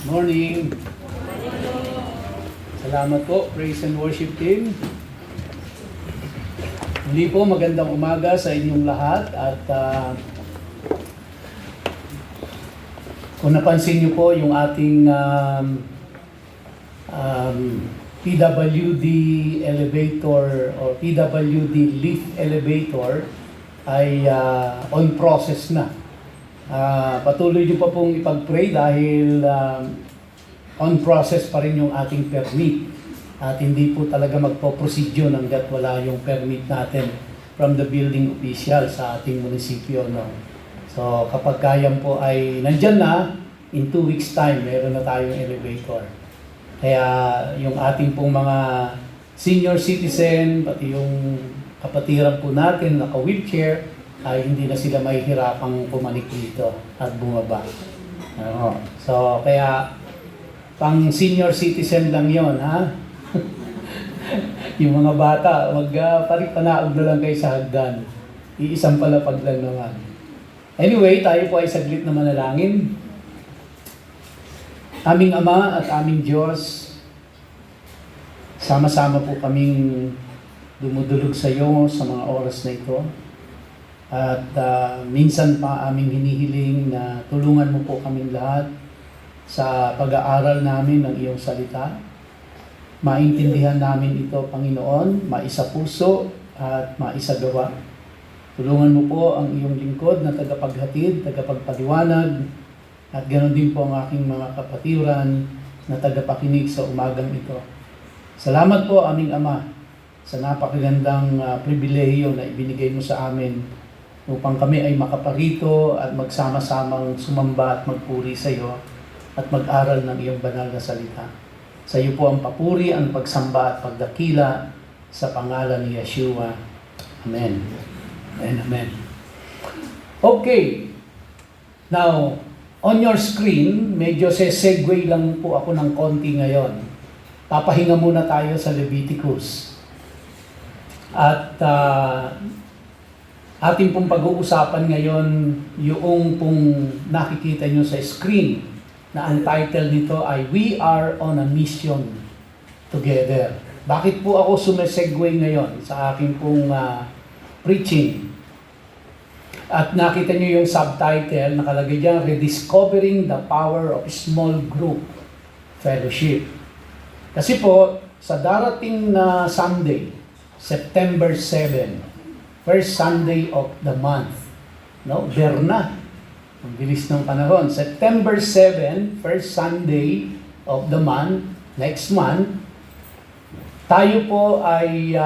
Morning. Salamat po, praise and worship team. Muli po, magandang umaga sa inyong lahat at kung napansin niyo po yung ating PWD elevator or PWD lift elevator ay on process na. Patuloy niyo pa pong ipag-pray dahil on process pa rin yung ating permit at hindi po talaga magpo-proceed yun hanggat wala yung permit natin from the building official sa ating munisipyo. No? So kapag kayan po ay nandyan na, in 2 weeks time meron na tayong elevator. Kaya yung ating pong mga senior citizen, pati yung kapatiran po natin naka-wheelchair, ay hindi na sila mahihirapang pumanik dito at bumaba. So, kaya pang senior citizen lang yon, ha? Yung mga bata, panaog na lang kayo sa hagdan. Iisang palapag lang naman. Anyway, tayo po ay saglit na manalangin. Aming Ama at aming Diyos, sama-sama po kaming dumudulog sa iyo sa mga oras na ito. At minsan pa aming hinihiling na tulungan mo po kaming lahat sa pag-aaral namin ng iyong salita. Maintindihan namin ito, Panginoon, maisapuso at maisagawa. Tulungan mo po ang iyong lingkod na tagapaghatid, tagapagpaliwanag, at ganoon din po ang aking mga kapatiran na tagapakinig sa umagang ito. Salamat po, aming Ama, sa napakagandang pribilehiyo na ibinigay mo sa amin upang kami ay makaparito at magsama-samang sumamba at magpuri sa iyo at mag-aral ng iyong banal na salita. Sa iyo po ang papuri, ang pagsamba at pagdakila sa pangalan ni Yeshua. Amen. Amen. Amen. Okay. Now, on your screen, medyo segue lang po ako ng konti ngayon. Papahinga muna tayo sa Leviticus. At ating pong pag-uusapan ngayon yung pong nakikita nyo sa screen na ang title nito ay We Are on a Mission Together. Bakit po ako sumesegue ngayon sa aking pong preaching? At nakita nyo yung subtitle, nakalagay dyan, Rediscovering the Power of Small Group Fellowship. Kasi po, sa darating na Sunday, September 7, first Sunday of the month. No? Berna. Ang bilis ng panahon. September 7, first Sunday of the month, next month, tayo po ay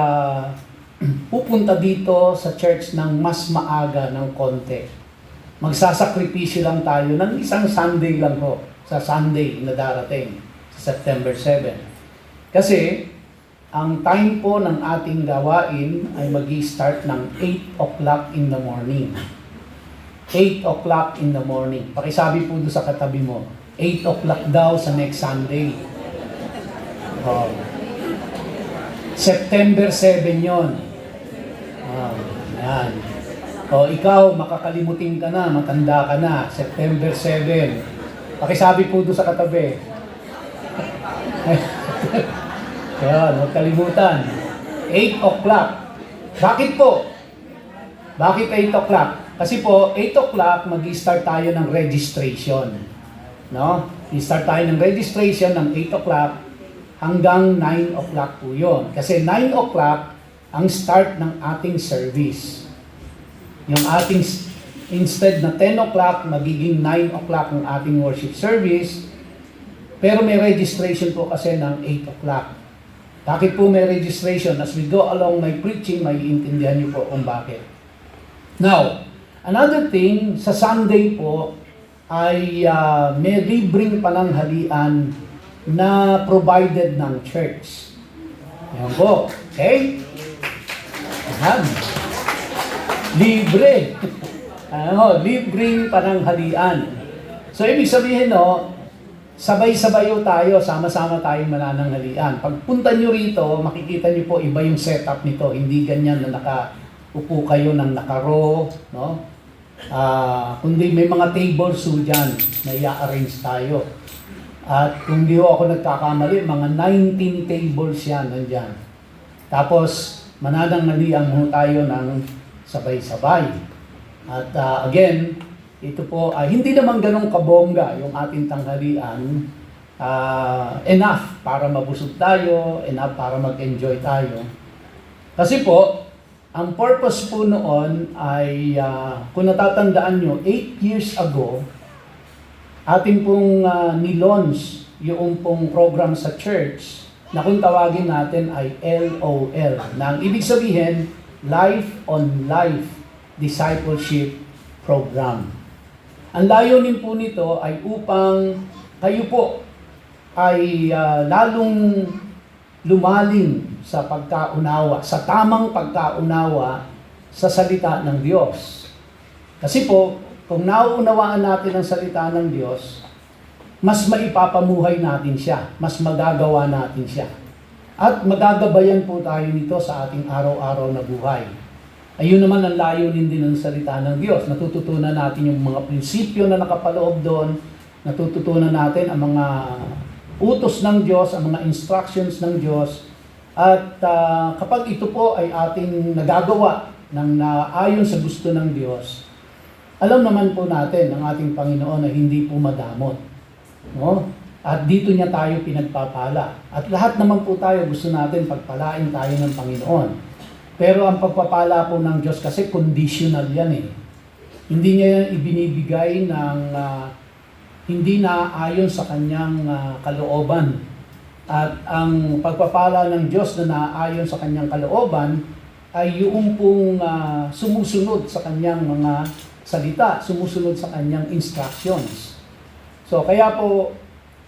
pupunta dito sa church ng mas maaga ng konti. Magsasakripisyo lang tayo ng isang Sunday lang po sa Sunday na darating, sa September 7. Kasi, ang time po ng ating gawain ay mag-i-start ng 8 o'clock in the morning. 8 o'clock in the morning. Pakisabi po doon sa katabi mo, 8 o'clock daw sa next Sunday. September 7 yon. Yan. Ikaw, makakalimutin ka na, matanda ka na, September 7. Pakisabi po doon sa katabi. Ayan, huwag kalimutan. 8 o'clock. Bakit po? Bakit 8 o'clock? Kasi po, 8 o'clock, mag-i-start tayo ng registration. No? I-start tayo ng registration ng 8 o'clock hanggang 9 o'clock po yun. Kasi 9 o'clock ang start ng ating service. Yung ating, instead na 10 o'clock, magiging 9 o'clock ang ating worship service. Pero may registration po kasi ng 8 o'clock. Bakit po may registration? As we go along my preaching, may iintindihan niyo po kung bakit. Now, another thing, sa Sunday po, ay may libreng pananghalian na provided ng church. Yan po. Okay? Ayan. Libre. Libreng pananghalian. So, ibig sabihin, sabay-sabay tayo, sama-sama tayong manananghalian. Pagpunta nyo rito, makikita nyo po iba yung setup nito. Hindi ganyan na nakaupo kayo ng naka-row, no? Kundi may mga tables dyan na i-arrange tayo. At kung di ho ako nagkakamali, mga 19 tables yan nandyan. Tapos, manananghalian ho tayo ng sabay-sabay. At again, ito po ay hindi naman ganun kabongga yung ating tanghalian. Enough para mabusog tayo, enough para mag-enjoy tayo. Kasi po, ang purpose po noon ay, kung natatandaan nyo, 8 years ago, ating pong nilaunch yung pong program sa church na kung tawagin natin ay LOL, na ang ibig sabihin, Life on Life Discipleship Program. Ang layunin po nito ay upang kayo po ay lalong lumalim sa pagkaunawa, sa tamang pagkaunawa sa salita ng Diyos. Kasi po, kung nauunawaan natin ang salita ng Diyos, mas maipapamuhay natin siya, mas magagawa natin siya. At magagabayan po tayo nito sa ating araw-araw na buhay. Ayun naman ang layunin din ng salita ng Diyos. Natututunan natin yung mga prinsipyo na nakapaloob doon, natututunan natin ang mga utos ng Diyos, ang mga instructions ng Diyos. At kapag ito po ay ating nagagawa ng naayon sa gusto ng Diyos, alam naman po natin ang ating Panginoon na hindi po madamot. No? At dito niya tayo pinagpapala. At lahat naman po tayo gusto natin pagpalain tayo ng Panginoon. Pero ang pagpapala po ng Diyos kasi conditional yan eh. Hindi niya yan ibinibigay ng hindi naaayon sa kanyang kalooban. At ang pagpapala ng Diyos na naaayon sa kanyang kalooban ay yung pong sumusunod sa kanyang mga salita, sumusunod sa kanyang instructions. So kaya po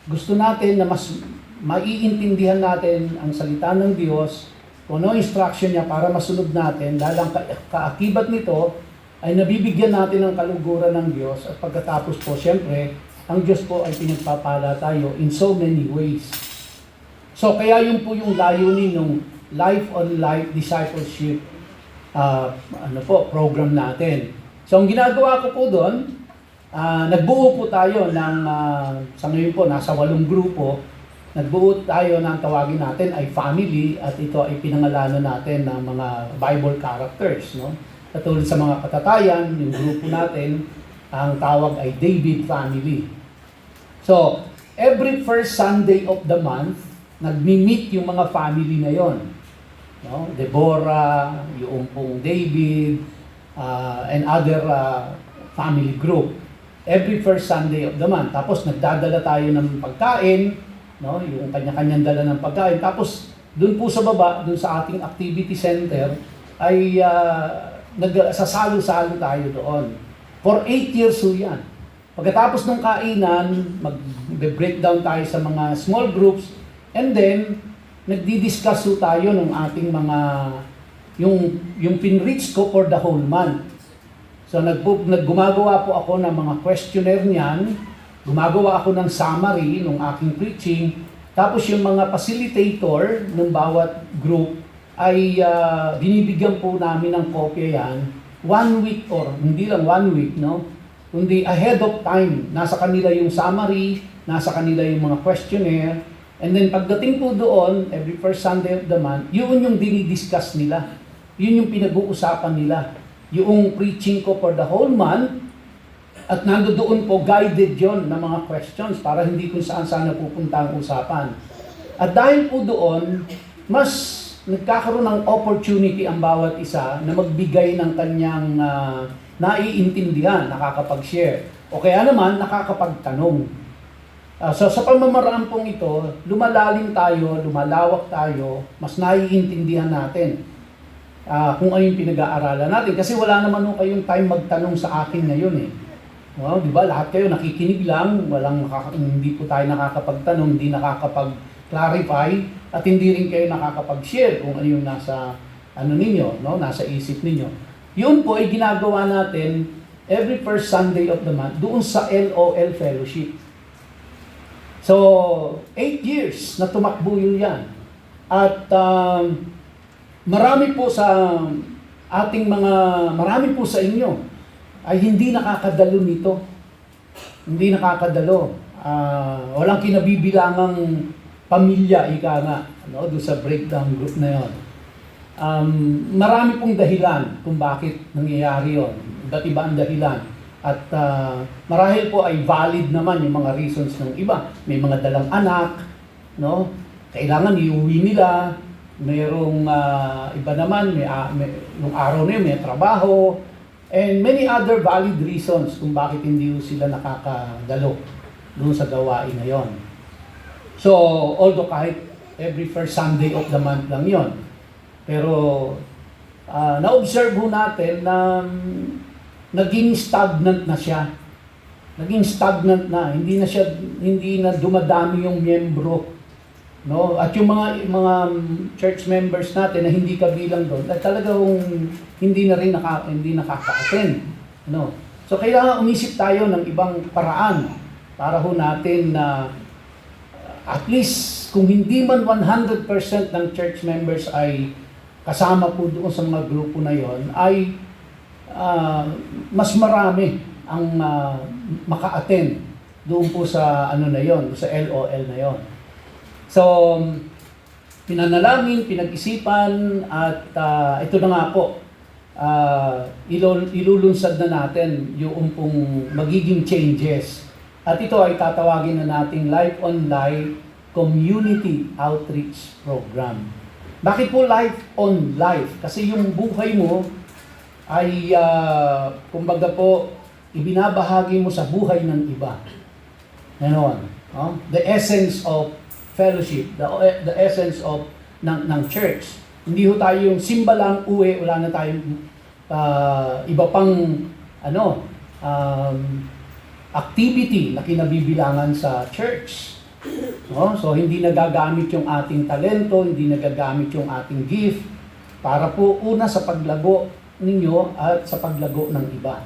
gusto natin na mas maiintindihan natin ang salita ng Diyos, kung ano instruction niya para masunod natin, dahil ang kaakibat nito ay nabibigyan natin ng kaluguran ng Diyos at pagkatapos po, siyempre, ang Diyos po ay pinagpapala tayo in so many ways. So kaya yun po yung layunin ng Life on Life Discipleship program natin. So, ang ginagawa ko po doon, nagbuo po tayo ng, sa ngayon po, nasa 8 grupo, nagbuo tayo ng tawagin natin ay family at ito ay pinangalanan natin ng mga Bible characters. No? Katulad sa mga katatayan, yung grupo natin, ang tawag ay David Family. So, every first Sunday of the month, nagmi-meet yung mga family na yon. No? Deborah, yung pong David, and other family group. Every first Sunday of the month. Tapos nagdadala tayo ng pagkain, no? Yung kanya-kanyang dala ng pagkain. Tapos doon po sa baba, doon sa ating activity center, ay nagsasalo-salo tayo doon. For 8 years po yan. Pagkatapos ng kainan, mag-breakdown tayo sa mga small groups, and then nagdi-discuss po tayo ng ating mga yung pinreach ko for the whole month. So gumagawa po ako ng mga questionnaire niyan, gumagawa ako ng summary ng aking preaching, tapos yung mga facilitator ng bawat group ay binibigyan po namin ng kopya yan 1 week or hindi lang 1 week, no? Kundi ahead of time, nasa kanila yung summary, nasa kanila yung mga questionnaire, and then pagdating po doon, every first Sunday of the month, yun yung dinidiscuss nila. Yun yung pinag-uusapan nila. Yung preaching ko for the whole month, at nandoon po guided yon ng mga questions para hindi kung saan-saan napupunta ang usapan. At dahil po doon, mas nagkakaroon ng opportunity ang bawat isa na magbigay ng kanyang naiintindihan, nakakapag-share. O kaya naman, nakakapagtanong. So sa pamamaraan pong ito, lumalalim tayo, lumalawak tayo, mas naiintindihan natin kung ano yung pinag-aaralan natin. Kasi wala naman ho kayong time magtanong sa akin ngayon eh. Well, di ba, lahat kayo nakikinig lang, hindi po tayo nakakapagtanong, hindi nakakapag-clarify, at hindi rin kayo nakakapag-share kung ano yung nasa ninyo, no? Nasa isip ninyo. Yun po ay ginagawa natin every first Sunday of the month doon sa LOL Fellowship. So, 8 years na tumakbo yun yan. At marami po sa marami po sa inyo ay hindi nakakadalo nito. hindi nakakadalo. Walang kinabibilangang pamilya, ika nga, doon sa breakdown group na yon. Marami pong dahilan kung bakit nangyayari yon. Iba't iba ang dahilan. At marahil po ay valid naman yung mga reasons ng iba. May mga dalang anak, no? Kailangan iuwi nila. Mayroong iba naman, yung araw na yun, may trabaho. And many other valid reasons kung bakit hindi sila nakakadalo doon sa gawain na yon. So, although kahit every first Sunday of the month lang yon, pero na-observe ho natin na naging stagnant na siya. Naging stagnant na, hindi na dumadami yung miyembro, no? At yung mga church members natin na hindi kabilang doon, ay talagang hindi nakaka-attend, no? So kailangan umisip tayo ng ibang paraan para ho natin na at least kung hindi man 100% ng church members ay kasama po doon sa mga grupo na yon, ay mas marami ang maka-attend doon po sa ano na yon, sa LOL na yon. So, pinanalangin, pinag-isipan, at ito na nga po, ilulunsad na natin yung pong magiging changes. At ito ay tatawagin na nating Life on Life Community Outreach Program. Bakit po Life on Life? Kasi yung buhay mo ay, kumbaga po, ibinabahagi mo sa buhay ng iba. Ganon. The essence of fellowship, the essence of ng church. Hindi ho tayo yung simba lang, uwi, wala na tayong iba pang activity na kinabibilangan sa church. No? So hindi nagagamit yung ating talento, hindi nagagamit yung ating gift para po una sa paglago ninyo at sa paglago ng iba.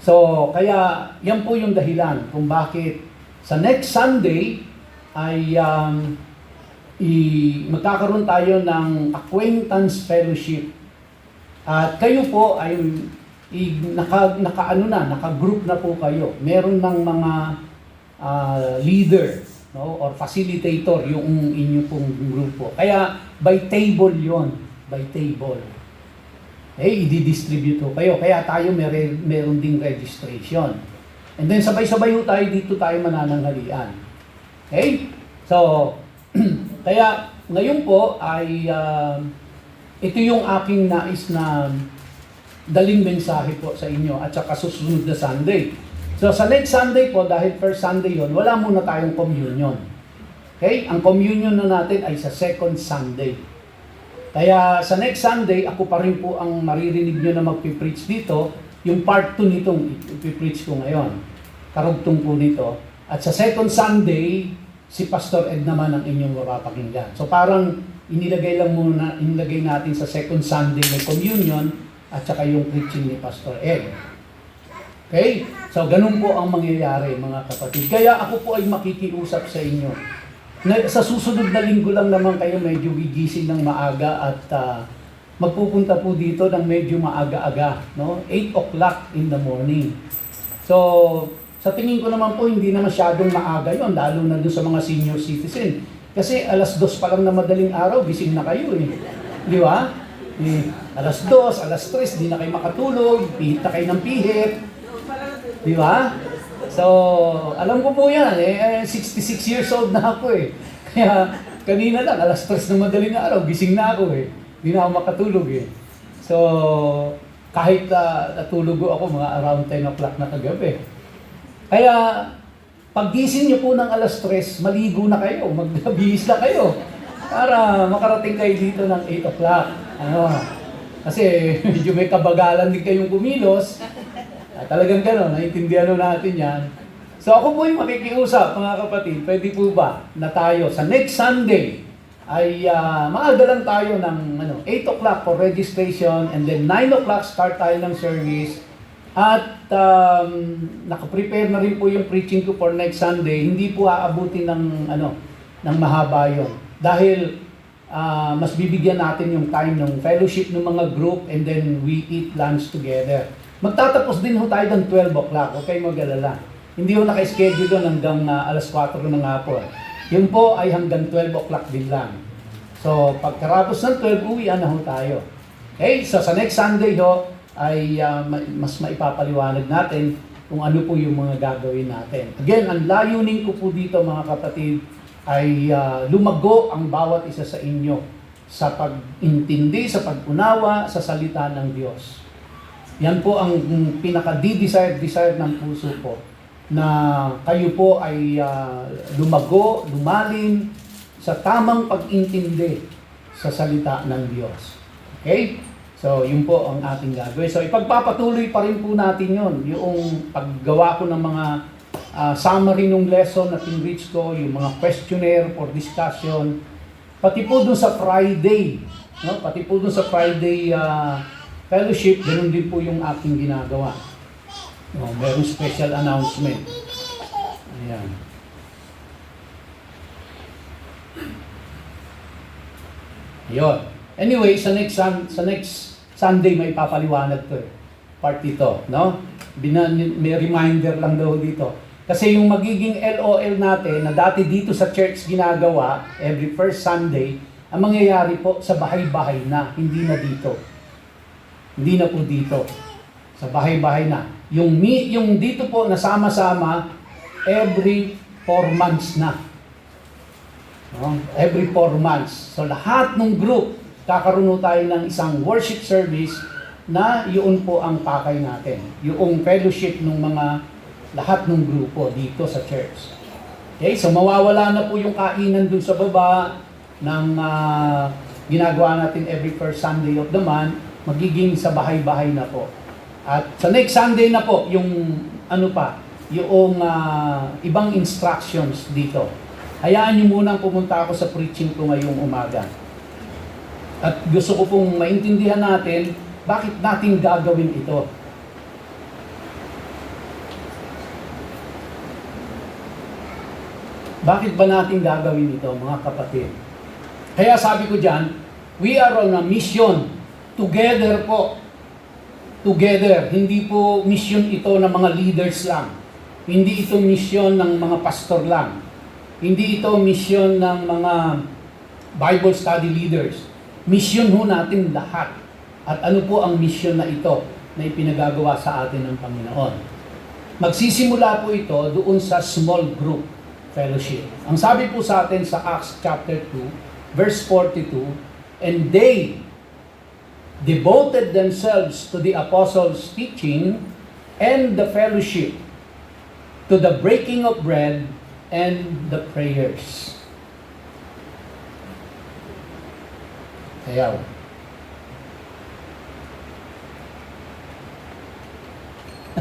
So kaya yan po yung dahilan kung bakit sa next Sunday ay magkakaroon tayo ng acquaintance fellowship. At kayo po ay naka-group na po kayo. Meron ng mga leader, no, or facilitator yung inyo pong grupo. Kaya by table yon, by table. I-distribute po kayo. Kaya tayo meron ding registration. And then sabay-sabay tayo dito tayo manananghalian. Okay? So, kaya ngayon po ay ito yung aking nais na daling mensahe po sa inyo at saka susunod na Sunday. So sa next Sunday po, dahil first Sunday yon, wala muna tayong communion. Okay? Ang communion na natin ay sa second Sunday. Kaya sa next Sunday, ako pa rin po ang maririnig nyo na magpipreach dito, yung part 2 nitong ipipreach ko ngayon. Karugtong po nito. At sa second Sunday, si Pastor Ed naman ang inyong mapapakinggan. So parang inilagay natin sa second Sunday may communion at saka yung preaching ni Pastor Ed. Okay? So ganun po ang mangyayari mga kapatid. Kaya ako po ay makikiusap sa inyo. Sa susunod na linggo lang naman kayo medyo gigising ng maaga at magpupunta po dito ng medyo maaga-aga, no? 8 o'clock in the morning. So, sa tingin ko naman po, hindi na masyadong maaga yon, lalo na doon sa mga senior citizen. Kasi alas 2 pa lang na madaling araw, gising na kayo eh. Di ba? Alas 2, alas 3, di na kayo makatulog, pihit na kayo ng pihit. Di ba? So, alam ko po yan, 66 years old na ako eh. Kaya, kanina lang, alas 3 ng madaling araw, gising na ako eh. Hindi na ako makatulog eh. So, kahit natulog ako mga around 10 o'clock na kagabi. Kaya, paggising nyo po ng alas 3, maligo na kayo, magbihis na kayo. Para makarating kayo dito ng 8 o'clock. Kasi medyo may kabagalan din kayong kumilos. Talagang gano'n, naiintindihan natin yan. So ako po yung makikiusap, mga kapatid, pwede po ba na tayo sa next Sunday ay maaga lang tayo ng 8 o'clock for registration and then 9 o'clock start tayo ng service. At nakaprepare na rin po yung preaching ko for next Sunday. Hindi po aabutin ng mahaba yun. Dahil mas bibigyan natin yung time ng fellowship ng mga group and then we eat lunch together. Magtatapos din ho tayo ng 12 o'clock, okay mag-alala. Hindi ko naka-schedule yun hanggang alas 4 ng hapon. Yun po ay hanggang 12 o'clock din lang. So, pagkarapos ng 12, uwian na ho tayo. Okay, so sa next Sunday ho, ay mas maipapaliwanag natin kung ano po yung mga gagawin natin. Again, ang layunin ko po dito mga kapatid ay lumago ang bawat isa sa inyo sa pag-intindi, sa pag-unawa, sa salita ng Diyos. Yan po ang pinaka-desire ng puso ko, na kayo po ay lumago, lumalim sa tamang pag-intindi sa salita ng Diyos. Okay? So, yun po ang ating gagawin. So, ipagpapatuloy pa rin po natin yun. Yung paggawa ko ng mga summary ng lesson na pinreach ko, yung mga questionnaire for discussion, pati po dun sa Friday, no? Pati po dun sa Friday fellowship, ganun din po yung aking ginagawa. No, merong special announcement. Ayan. Ayun. Anyway, sa next Sunday may papaliwanag ko part ito, no? May reminder lang daw dito. Kasi yung magiging LOL natin na dati dito sa church ginagawa every first Sunday, ang mangyayari po sa bahay-bahay na, hindi na dito. Hindi na po dito. Sa bahay-bahay na. Yung dito po nasama-sama every 4 months na. No? Every 4 months. So lahat ng group, kakaroon tayo ng isang worship service na yun po ang pakay natin. Yung fellowship ng mga lahat ng grupo dito sa church. Okay, so mawawala na po yung kainan dun sa baba ng ginagawa natin every first Sunday of the month, magiging sa bahay-bahay na po. At sa next Sunday na po, yung yung ibang instructions dito. Hayaan nyo munang pumunta ako sa preaching ko ngayong umaga. At gusto ko pong maintindihan natin, bakit natin gagawin ito? Bakit ba natin gagawin ito, mga kapatid? Kaya sabi ko dyan, we are on a mission. Together po. Together. Hindi po mission ito ng mga leaders lang. Hindi ito mission ng mga pastor lang. Hindi ito mission ng mga Bible study leaders. Mission ho natin lahat. At ano po ang mission na ito na ipinagagawa sa atin ng Panginoon? Magsisimula po ito doon sa small group fellowship. Ang sabi po sa atin sa Acts chapter 2, verse 42, and they devoted themselves to the apostles' teaching and the fellowship, to the breaking of bread and the prayers. Ayaw.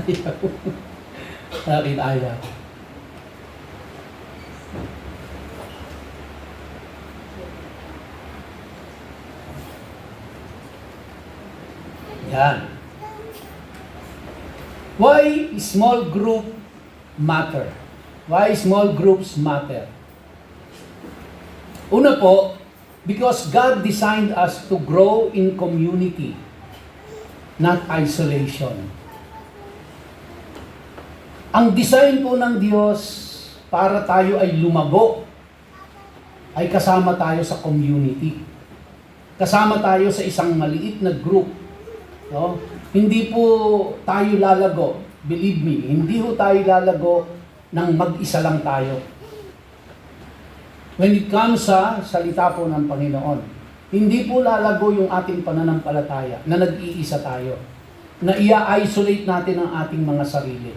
Ayaw. Bakit ayaw? Yan. Why small group matter? Why small groups matter? Una po, because God designed us to grow in community, not isolation. Ang design po ng Diyos para tayo ay lumago, ay kasama tayo sa community. Kasama tayo sa isang maliit na group. No? Hindi po tayo lalago, believe me, hindi po tayo lalago nang mag-isa lang tayo. When it comes sa salita po ng Panginoon, hindi po lalago yung ating pananampalataya na nag-iisa tayo, na i-isolate natin ang ating mga sarili.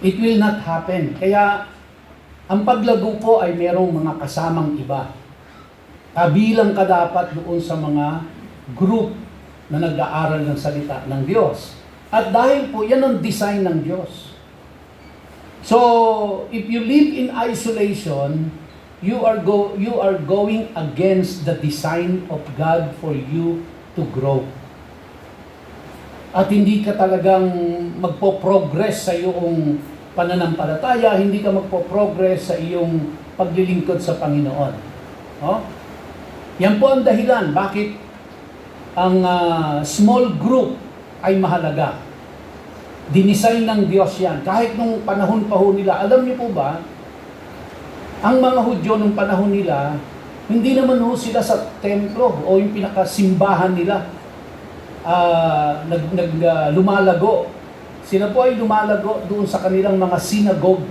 It will not happen. Kaya ang paglago po ay merong mga kasamang iba. Kabilang ka dapat doon sa mga group na nag-aaral ng salita ng Diyos. At dahil po, yan ang design ng Diyos. So, if you live in isolation, you are going against the design of God for you to grow. At hindi ka talagang magpo-progress sa iyong pananampalataya, hindi ka magpo-progress sa iyong paglilingkod sa Panginoon. No? Yan po ang dahilan bakit ang small group ay mahalaga. Dinisign ng Diyos yan. Kahit nung panahon pa ho nila, alam niyo po ba, ang mga Hudyo nung panahon nila, hindi naman ho sila sa templo o yung pinakasimbahan nila lumalago. Sila po ay lumalago doon sa kanilang mga synagogue.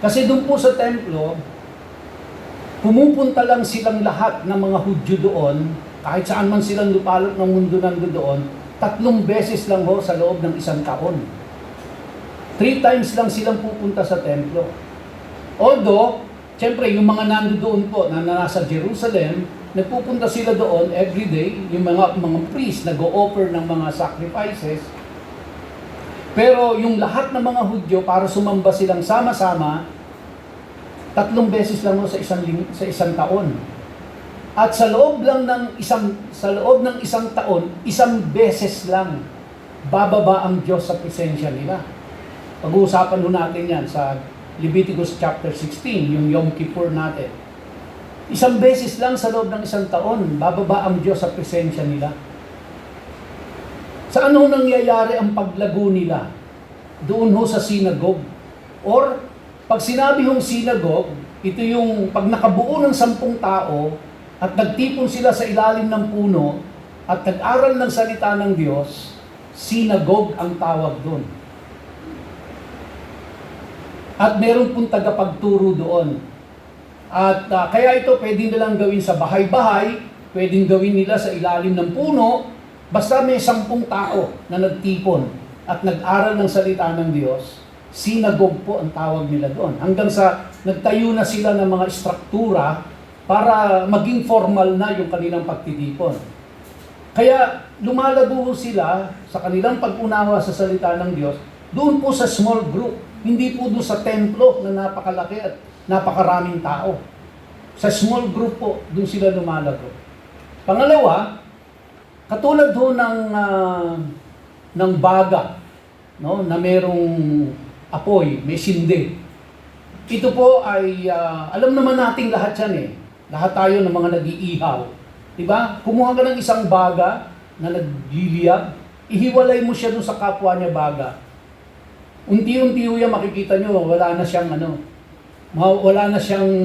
Kasi doon po sa templo, pumupunta lang silang lahat ng mga Hudyo doon, kahit saan man silang lupalot ng mundo nando doon, 3 beses lang ho sa loob ng 1 taon. 3 times lang silang pupunta sa templo. Although, siyempre, yung mga nando doon po na nasa Jerusalem, nagpupunta sila doon every day, yung mga priests nag-o-offer ng mga sacrifices. Pero yung lahat ng mga Hudyo, para sumamba silang sama-sama, 3 beses lang ho sa isang taon. At sa loob ng isang taon, 1 beses lang bababa ang Diyos sa presensya nila. Pag-uusapan ho natin yan sa Leviticus chapter 16, yung Yom Kippur natin. 1 beses lang sa loob ng 1 taon, bababa ang Diyos sa presensya nila. Saan ho nangyayari ang paglago nila? Doon ho sa synagogue. Or, pag sinabi hong synagogue, ito yung pag nakabuo ng 10 tao, at nagtipon sila sa ilalim ng puno at nag-aral ng salita ng Diyos, synagogue ang tawag doon. At meron pong tagapagturo doon. At kaya ito pwedeng nilang gawin sa bahay-bahay, pwedeng gawin nila sa ilalim ng puno, basta may 10 tao na nagtipon at nag-aral ng salita ng Diyos, synagogue po ang tawag nila doon. Hanggang sa nagtayo na sila ng mga struktura para maging formal na yung kanilang pagtitipon. Kaya lumalago sila sa kanilang pag-unawa sa salita ng Diyos, doon po sa small group, hindi po doon sa templo na napakalaki at napakaraming tao. Sa small group po, doon sila lumalago. Pangalawa, katulad ho ng baga, no, na merong apoy, may sindi. Ito po ay, alam naman nating lahat yan eh. Lahat tayo ng mga nag-iihaw. Diba? Kumuha ka ng isang baga na nagliliyab, ihiwalay mo siya dun sa kapwa niya baga. Unti-unti yan makikita nyo, wala na siyang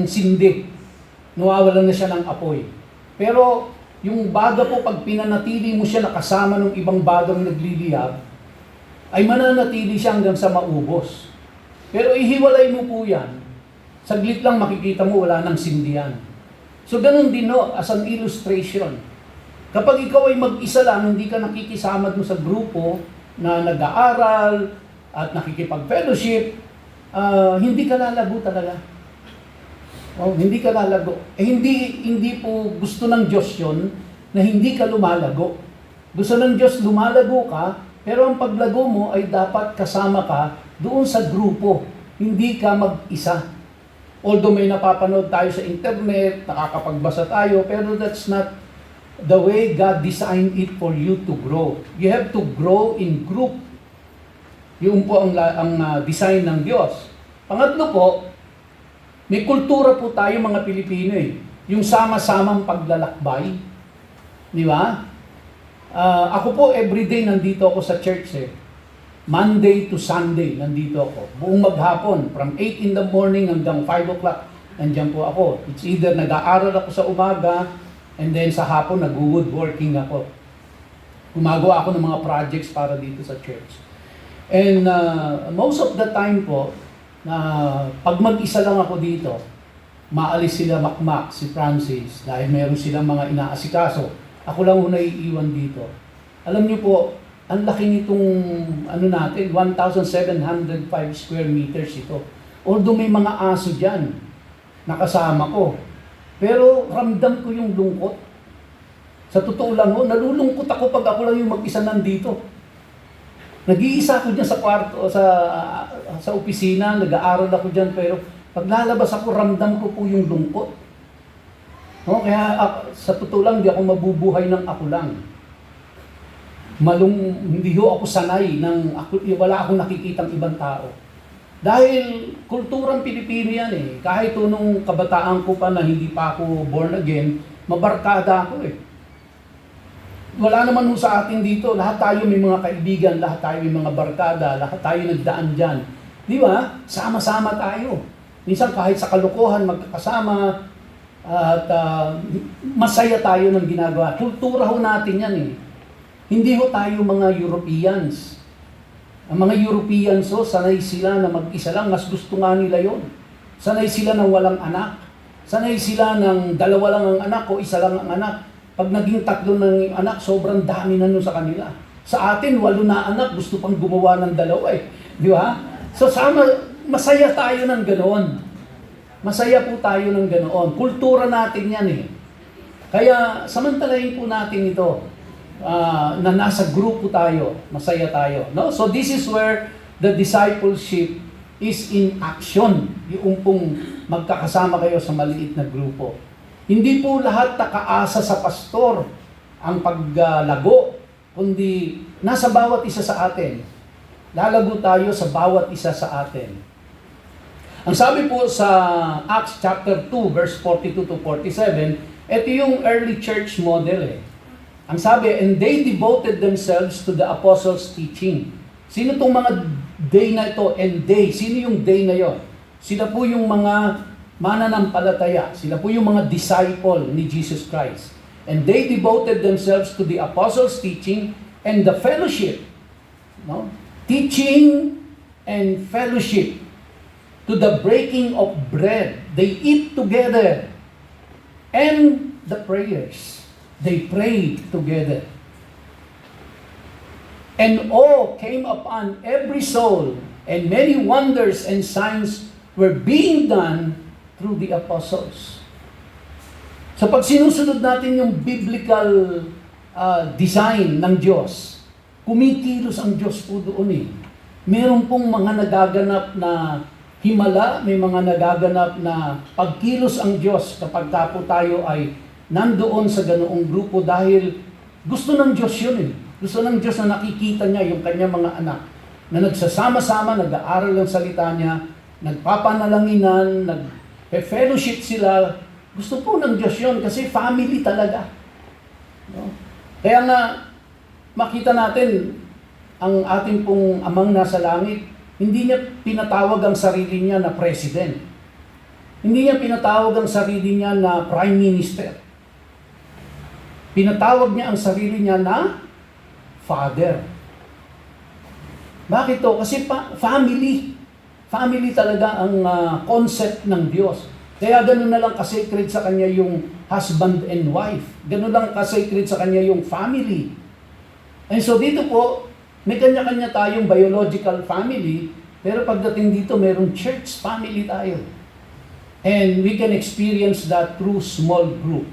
sindi. Nawawalan na siya ng apoy. Pero yung baga po, pag pinanatili mo siya nakasama ng ibang bagang nagliliyab, ay mananatili siya hanggang sa maubos. Pero ihiwalay mo po yan, saglit lang makikita mo wala nang sindi yan. So ganun din no, as an illustration. Kapag ikaw ay mag-isa lang, hindi ka nakikisama dun sa grupo na nag-aaral at nakikipag-fellowship, hindi ka lalago talaga. Hindi ka lalago. Hindi po gusto ng Diyos yun na hindi ka lumalago. Gusto ng Diyos lumalago ka, pero ang paglago mo ay dapat kasama ka doon sa grupo. Hindi ka mag-isa. Although may napapanood tayo sa internet, nakakapagbasa tayo, pero that's not the way God designed it for you to grow. You have to grow in group. Yun po ang design ng Diyos. Pangatlo po, may kultura po tayo mga Pilipino eh. Yung sama-samang paglalakbay. Di ba? Ako po everyday nandito ako sa church eh. Monday to Sunday, nandito ako. Buong maghapon, from 8 in the morning hanggang 5 o'clock, nandiyan po ako. It's either nag-aaral ako sa umaga, and then sa hapon, nag-woodworking ako. Gumagawa ako ng mga projects para dito sa church. And most of the time po, pag mag-isa lang ako dito, maalis sila Makmak, si Francis, dahil meron silang mga inaasikaso. Ako lang muna iiwan dito. Alam niyo po, ang laki nitong natin, 1,705 square meters ito. Although may mga aso dyan, nakasama ko. Pero ramdam ko yung lungkot. Sa totoo lang, nalulungkot ako pag ako lang yung mag-isa nandito. Nag-iisa ako dyan sa kwarto, sa opisina, nag-aaral ako dyan, pero pag lalabas ako, ramdam ko po yung lungkot. Kaya sa totoo lang, di ako mabubuhay ng ako lang. Hindi ho ako sanay wala akong nakikitang ibang tao. Dahil kulturang Pilipino yan eh. Kahit nung kabataan ko pa na hindi pa ako born again, mabarkada ako eh. Wala naman ho sa atin dito. Lahat tayo may mga kaibigan, lahat tayo may mga barkada, lahat tayo nagdaan dyan. Di ba? Sama-sama tayo. Minsan kahit sa kalokohan, magkakasama, at masaya tayo ng ginagawa. Kultura ho natin yan eh. Hindi ho tayo mga Europeans. Ang mga Europeans ho, sanay sila na mag-isa lang, mas gusto nga nila yon. Sanay sila ng walang anak. Sanay sila ng dalawa lang ang anak o isa lang ang anak. Pag naging tatlo ng anak, sobrang dami na nun sa kanila. Sa atin, 8 na anak, gusto pang gumawa ng 2 eh. Di ba? So masaya tayo ng ganoon. Masaya po tayo ng ganoon. Kultura natin yan eh. Kaya samantalahin po natin ito na nasa grupo tayo, masaya tayo. No? So this is where the discipleship is in action. Yung pong magkakasama kayo sa maliit na grupo. Hindi po lahat nakaasa sa pastor ang paglago, kundi nasa bawat isa sa atin. Lalago tayo sa bawat isa sa atin. Ang sabi po sa Acts chapter 2 verse 42 to 47, ito yung early church model eh. Ang sabi, and they devoted themselves to the apostles' teaching. Sino tong mga day na ito? And they, sino yung day na yon? Sila po yung mga mananampalataya. Sila po yung mga disciple ni Jesus Christ. And they devoted themselves to the apostles' teaching and the fellowship. No? Teaching and fellowship. To the breaking of bread. They eat together. And the prayers. They prayed together. And awe came upon every soul, and many wonders and signs were being done through the apostles. So pag sinusunod natin yung biblical design ng Diyos, kumikilos ang Diyos po doon eh. Meron pong mga nagaganap na himala, may mga nagaganap na pagkilos ang Diyos kapag po tayo ay nandoon sa ganoong grupo dahil gusto ng Diyos yun eh. Gusto ng Diyos na nakikita niya yung kanyang mga anak na nagsasama-sama, nag-aaral ng salita niya, nagpapanalanginan, nag-fellowship sila. Gusto po ng Diyos yun kasi family talaga. No? Kaya nga, makita natin ang ating pong amang nasa langit, hindi niya pinatawag ang sarili niya na president. Hindi niya pinatawag ang sarili niya na prime minister. Pinatawag niya ang sarili niya na Father. Bakit to? Kasi family. Family talaga ang concept ng Diyos. Kaya gano'n na lang ka-sacred sa kanya yung husband and wife. Gano'n lang ka-sacred sa kanya yung family. And so dito po, may kanya-kanya tayong biological family, pero pagdating dito, mayroong church family tayo. And we can experience that through small group.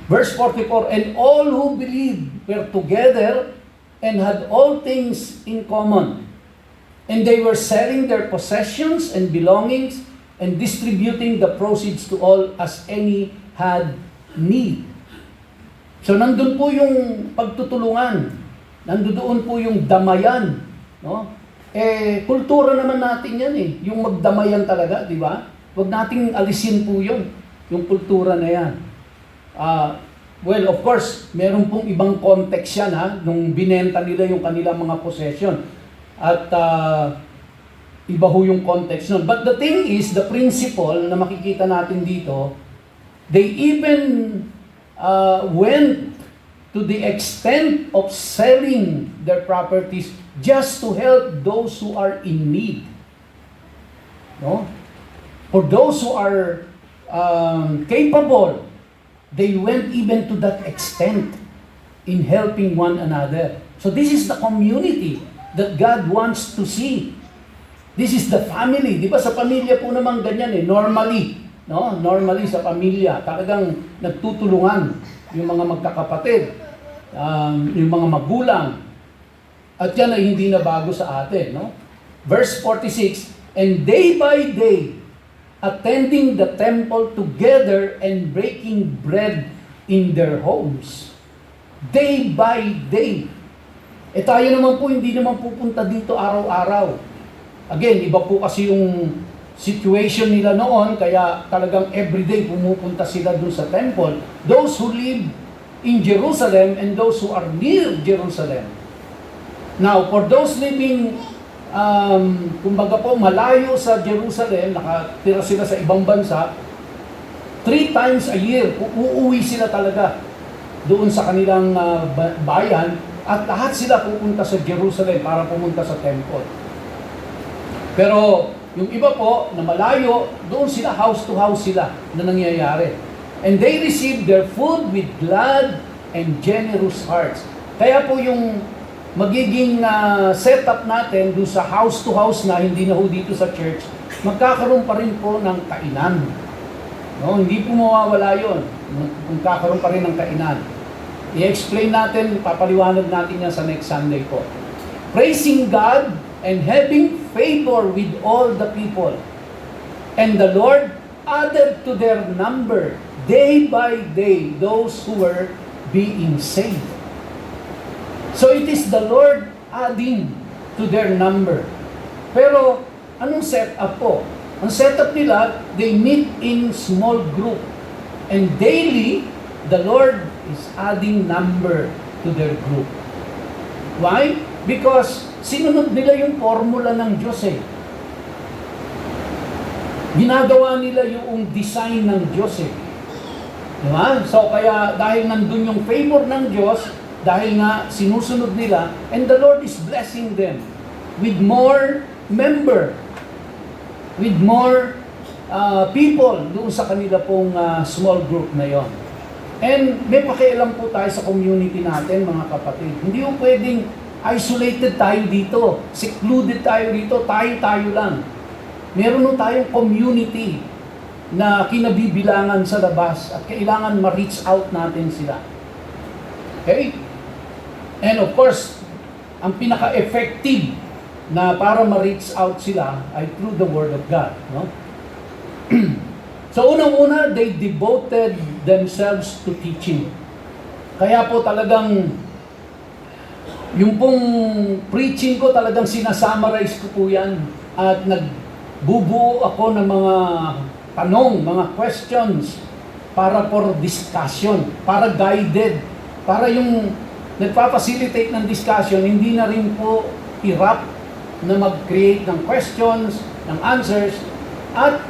Verse 44, and all who believed were together and had all things in common. And they were selling their possessions and belongings and distributing the proceeds to all as any had need. So nandun po yung pagtutulungan. Nandoon po yung damayan, no? Kultura naman natin yan eh, yung magdamayan talaga, di ba? Huwag nating alisin po yun, yung kultura na yan. Well, of course, meron pong ibang context yan ha, nung binenta nila yung kanilang mga possession. At iba ho yung context nun. But the thing is, the principle na makikita natin dito, they even went to the extent of selling their properties just to help those who are in need. No? For those who are capable, they went even to that extent in helping one another. So this is the community that God wants to see. This is the family. Di ba sa pamilya po naman ganyan eh, normally. No? Normally sa pamilya, talagang nagtutulungan yung mga magkakapatid. Yung mga magulang. At yan ay hindi na bago sa atin. No? Verse 46, and day by day, attending the temple together and breaking bread in their homes. Day by day. Tayo naman po, hindi naman pupunta dito araw-araw. Again, iba po kasi yung situation nila noon, kaya talagang everyday pumupunta sila dun sa temple. Those who live in Jerusalem and those who are near Jerusalem. Now, for those living, kumbaga po, malayo sa Jerusalem, nakatira sila sa ibang bansa, 3 times a year, uuwi sila talaga doon sa kanilang bayan, at lahat sila pupunta sa Jerusalem para pumunta sa temple. Pero yung iba po na malayo, doon sila, house to house sila na nangyayari. And they receive their food with glad and generous hearts. Kaya po yung magiging setup natin doon sa house to house na, hindi na ho dito sa church, magkakaroon pa rin po ng kainan. No, hindi po mawawala yun. Magkakaroon pa rin ng kainan. I-explain natin, papaliwanag natin yan sa next Sunday po. Praising God and having favor with all the people. And the Lord added to their number day by day those who were being saved. So it is the Lord adding to their number. Pero anong setup po? Ang setup nila, they meet in small group. And daily, the Lord is adding number to their group. Why? Because sinunod nila yung formula ng Diyos eh. Ginagawa nila yung design ng Diyos eh. Diba? So kaya dahil nandun yung favor ng Diyos, dahil nga sinusunod nila, and the Lord is blessing them with more member, with more people doon sa kanila pong small group na yon. And may pakialam po tayo sa community natin, mga kapatid. Hindi po pwedeng isolated tayo dito, secluded tayo dito, tayo lang. Meron po tayong community na kinabibilangan sa labas at kailangan ma-reach out natin sila. Okay? And of course, ang pinaka-effective na para ma-reach out sila ay through the Word of God. No? So unang-una, they devoted themselves to teaching. Kaya po talagang, yung pong preaching ko talagang sinasummarize ko po yan. At nagbubuo ako ng mga tanong, mga questions, para for discussion, para guided, para yung nagpa-facilitate ng discussion, hindi na rin po hirap na mag-create ng questions, ng answers, at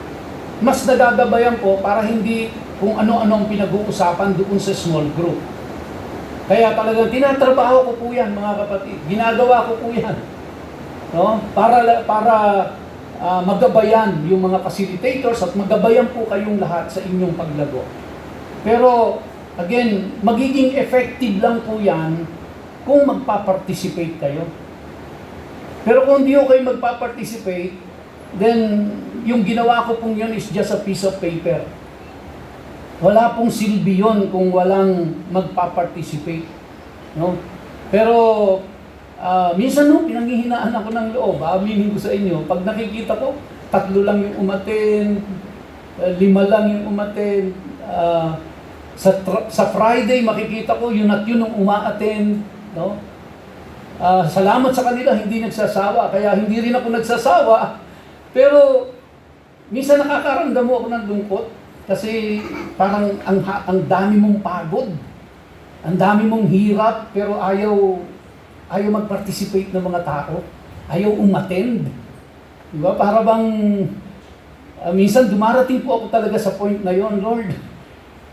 mas nagagabayan po para hindi kung ano-ano ang pinag-uusapan doon sa small group. Kaya talagang tinatrabaho ko po yan, mga kapatid. Ginagawa ko po yan. No? Para magabayan yung mga facilitators at magabayan po kayong lahat sa inyong paglago. Pero, again, magiging effective lang po yan kung magpa-participate kayo. Pero kung hindi ko kayo magpa-participate, then yung ginawa ko pong yun is just a piece of paper. Wala pong silbi yun kung walang magpa-participate. No? Pero minsan pinanghihinaan ako ng loob. Aminin ko sa inyo, pag nakikita ko, 3 lang yung umaten, 5 lang yung umaten. Sa Friday makikita ko yun at yun ang umaaten. No? Salamat sa kanila, hindi nagsasawa. Kaya hindi rin ako nagsasawa. Pero minsan nakakaramdam ako ng lungkot kasi parang ang dami mong pagod, ang dami mong hirap, pero ayaw mag-participate ng mga tao, ayaw umattend. Diba? Para bang minsan dumarating po ako talaga sa point na yon, Lord.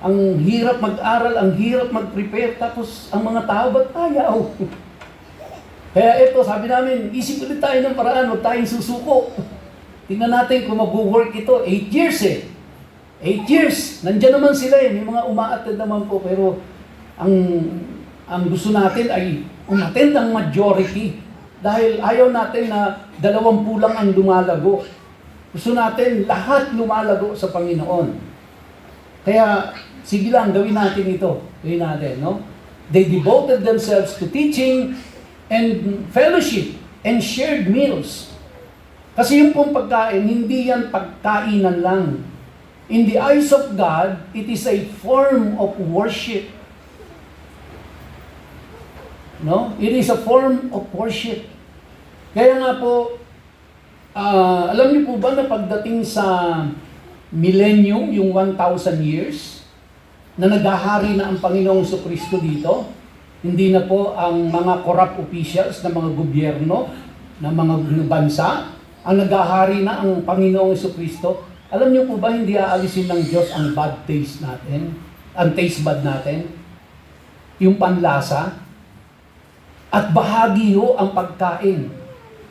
Ang hirap mag-aral, ang hirap mag-prepare, tapos ang mga tao ba't ayaw? Kaya ito, sabi namin, isip ulit tayo ng paraan, huwag tayong susuko. Tingnan natin kung mag-work ito. 8 years eh. 8 years. Nandiyan naman sila eh. May mga uma-attend naman po. Pero ang gusto natin ay umattend ang majority. Dahil ayaw natin na 20 lang ang lumalago. Gusto natin lahat lumalago sa Panginoon. Kaya sige lang, gawin natin ito. Gawin natin, no? They devoted themselves to teaching and fellowship and shared meals. Kasi yung pong pagkain, hindi yan pagkainan lang. In the eyes of God, it is a form of worship. No? It is a form of worship. Kaya nga po, alam niyo po ba na pagdating sa millennium, yung 1,000 years, na naghahari na ang Panginoong Jesucristo dito. Hindi na po ang mga corrupt officials ng mga gobyerno, ng mga bansa, ang naghahari na ang Panginoong Jesucristo. Alam niyo po ba, hindi aalisin ng Diyos ang bad taste natin, ang taste bud natin, yung panlasa, at bahagi ho ang pagkain.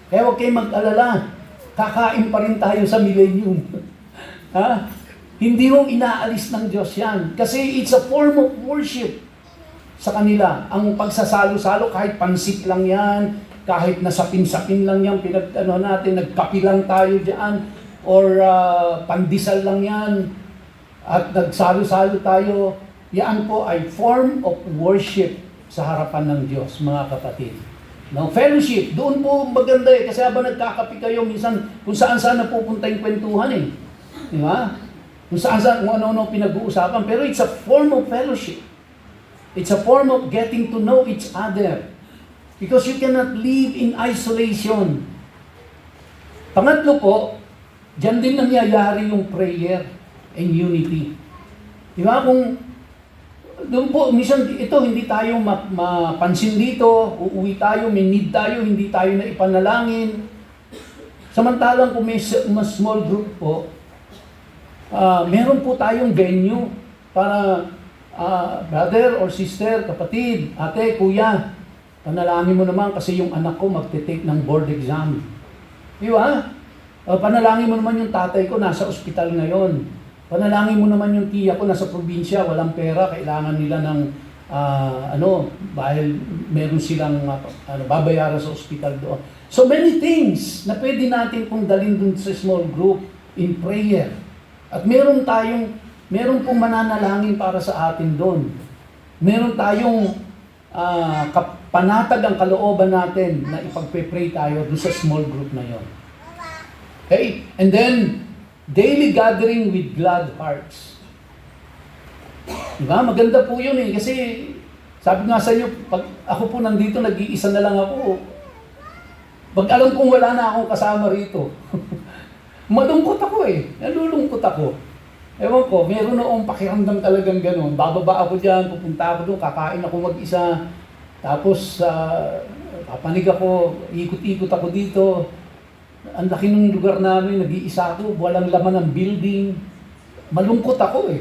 Kaya huwag kayong mag-alala, kakain pa rin tayo sa millennium. Ha? Hindi ho inaalis ng Diyos yan. Kasi it's a form of worship sa kanila. Ang pagsasalo-salo, kahit pansit lang yan, kahit nasapin-sapin lang yan, nagkapi lang tayo dyan, or pandisal lang yan, at nagsalo-salo tayo, yan po ay form of worship sa harapan ng Diyos, mga kapatid. No, fellowship, doon po maganda kasi habang nagkakapi kayo, minsan kung saan-saan napupunta yung kwentuhan eh. Di ba? Kung saan-saan, kung ano-ano pinag-uusapan. Pero it's a form of fellowship. It's a form of getting to know each other. Because you cannot live in isolation. Pangatlo po, dyan din nangyayari yung prayer and unity. Di ba? Doon po, minsan ito, hindi tayo mapansin dito, uuwi tayo, may need tayo, hindi tayo na ipanalangin. Samantalang kung may small group po, meron po tayong venue para brother or sister, kapatid, ate, kuya, panalangin mo naman kasi yung anak ko magte-take ng board exam. Di ba? Panalangin mo naman yung tatay ko, nasa ospital ngayon. Panalangin mo naman yung tiya ko, nasa probinsya, walang pera, kailangan nila ng, dahil meron silang babayaran sa ospital doon. So many things na pwede natin kung dalhin dun sa small group in prayer. At meron pong mananalangin para sa atin doon. Meron tayong panatag ang kalooban natin na ipagpe-pray tayo doon sa small group na yon. Okay? And then, daily gathering with glad hearts. Diba? Maganda po yun eh. Kasi, sabi nga sa inyo, pag ako po nandito, nag-iisa na lang ako. Pag alam kong wala na akong kasama rito, malungkot ako eh. Nalulungkot ako. Ewan ko, meron noong pakiramdam talagang gano'n. Bababa ako dyan, pupunta ako doon, kakain ako mag-isa. Tapos, papanig ako, ikot-ikot ako dito. Ang laki ng lugar namin, nag-iisa ako, walang laman ng building. Malungkot ako eh.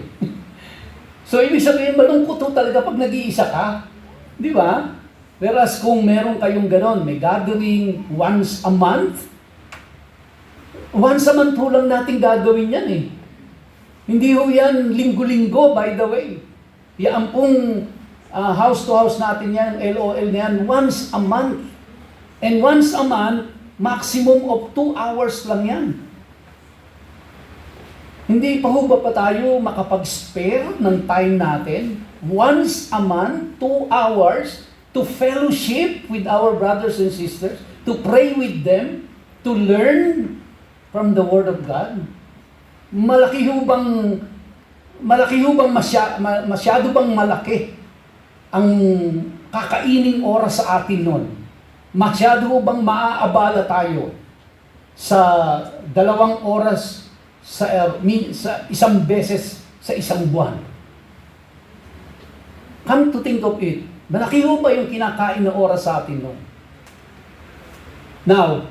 So, ibig sabihin, malungkot ho talaga pag nag-iisa ka. Di ba? Whereas kung meron kayong ganon, may gathering once a month ho lang natin gagawin yan eh. Hindi ho yan linggo-linggo, by the way. Yan pong house-to-house natin yan, LOL na yan, once a month. And once a month, maximum of 2 hours lang yan. Hindi pa ho ba pa tayo makapag-spare ng time natin? Once a month, 2 hours, to fellowship with our brothers and sisters, to pray with them, to learn from the Word of God. Masyado bang malaki ang kakaining oras sa atin nun? Masyado bang maaabala tayo sa 2 oras sa isang beses sa isang buwan? Come to think of it, malaki ho ba yung kinakain na oras sa atin noon? Now,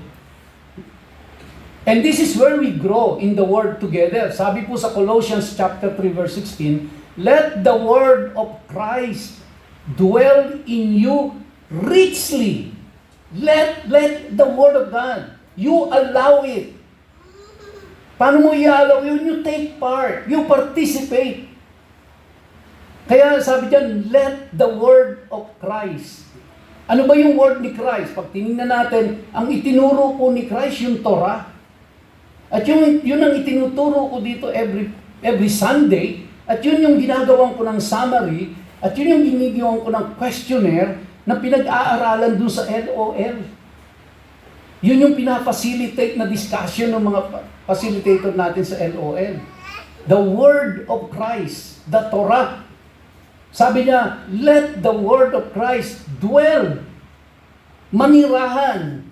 and this is where we grow in the Word together. Sabi po sa Colossians chapter 3 verse 16, let the Word of Christ dwell in you richly. Let the Word of God, you allow it. Paano mo i-allow yun? You take part. You participate. Kaya sabi dyan, let the Word of Christ. Ano ba yung Word ni Christ? Pag tinignan natin, ang itinuro po ni Christ yung Torah. At yun ang itinuturo ko dito every Sunday. At yun yung ginagawan ko ng summary. At yun yung ginagawan ko ng questionnaire na pinag-aaralan dun sa LOL. Yun yung pinafacilitate na discussion ng mga facilitator natin sa LOL. The Word of Christ, the Torah. Sabi niya, let the Word of Christ dwell, manirahan,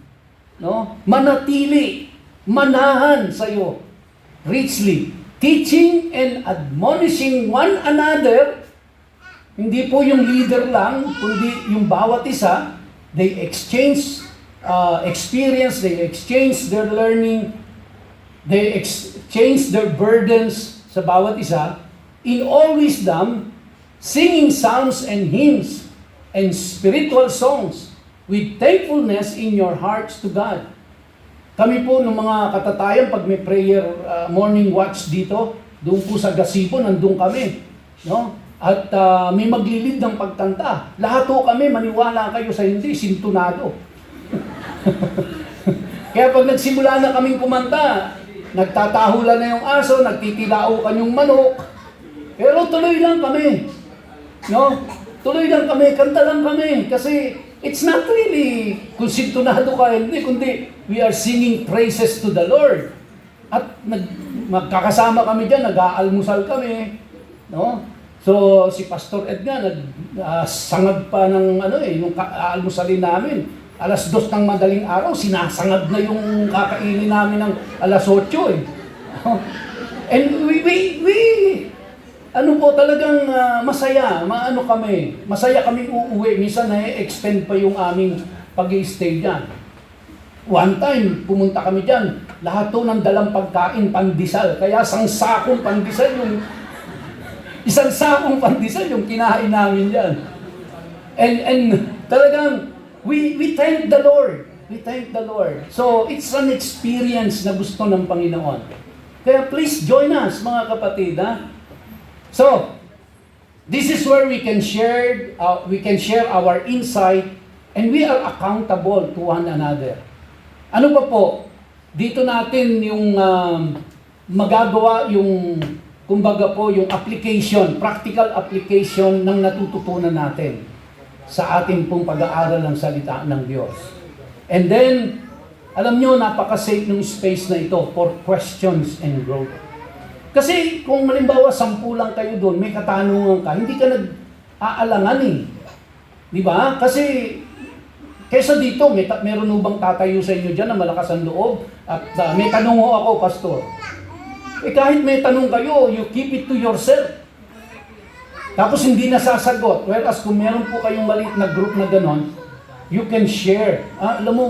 manatili, manahan sa iyo, richly, teaching and admonishing one another Hindi po yung leader lang, kundi yung bawat isa, they exchange experience, they exchange their learning, they exchange their burdens sa bawat isa, in all wisdom, singing psalms and hymns and spiritual songs with thankfulness in your hearts to God. Kami po ng mga katatayan, pag may prayer morning watch dito, doon po sa gazebo, nandun kami. No? At may maglilid ng pagkanta. Lahat po kami, maniwala kayo sa hindi, sintunado. Kaya pag nagsimula na kaming kumanta, nagtatahulan na yung aso, nagtitilaukan yung manok, pero tuloy lang kami. No? Tuloy lang kami, kanta lang kami. Kasi it's not really kung sintunado ka, hindi, kundi we are singing praises to the Lord. At magkakasama kami dyan, nag-aalmusal kami. No? So, si Pastor Ed nga, sangag pa ng yung aalmusalin namin. 2:00 ng madaling araw, sinasangag na yung kakainin namin ng 8:00 eh. And talagang masaya, masaya kami uuwi. Minsan na-extend pa yung aming pag-i-stay dyan. One time, pumunta kami dyan, lahat to ng dalang pagkain, pandesal. Kaya isang sakong pandesal yung kinain namin dyan. And talagang, we thank the Lord. We thank the Lord. So, it's an experience na gusto ng Panginoon. Kaya please join us, mga kapatid, ha? So, this is where we can share our insight, and we are accountable to one another. Ano pa po? Dito natin yung magagawa yung, kumbaga po, yung application, practical application ng natututunan natin sa ating pong pag-aaral ng salita ng Diyos. And then, alam nyo, napaka-safe ng space na ito for questions and growth. Kasi kung malimbawa 10 lang kayo doon, may katanungan ka, hindi ka nag-aalangan eh. Di ba? Kasi kaysa dito, meron bang tatayo sa inyo dyan na malakas ang loob? At may tanong ako, Pastor. Kahit may tanong kayo, you keep it to yourself. Tapos hindi nasasagot. Whereas kung meron po kayong maliit na group na ganon, you can share. Alam mo,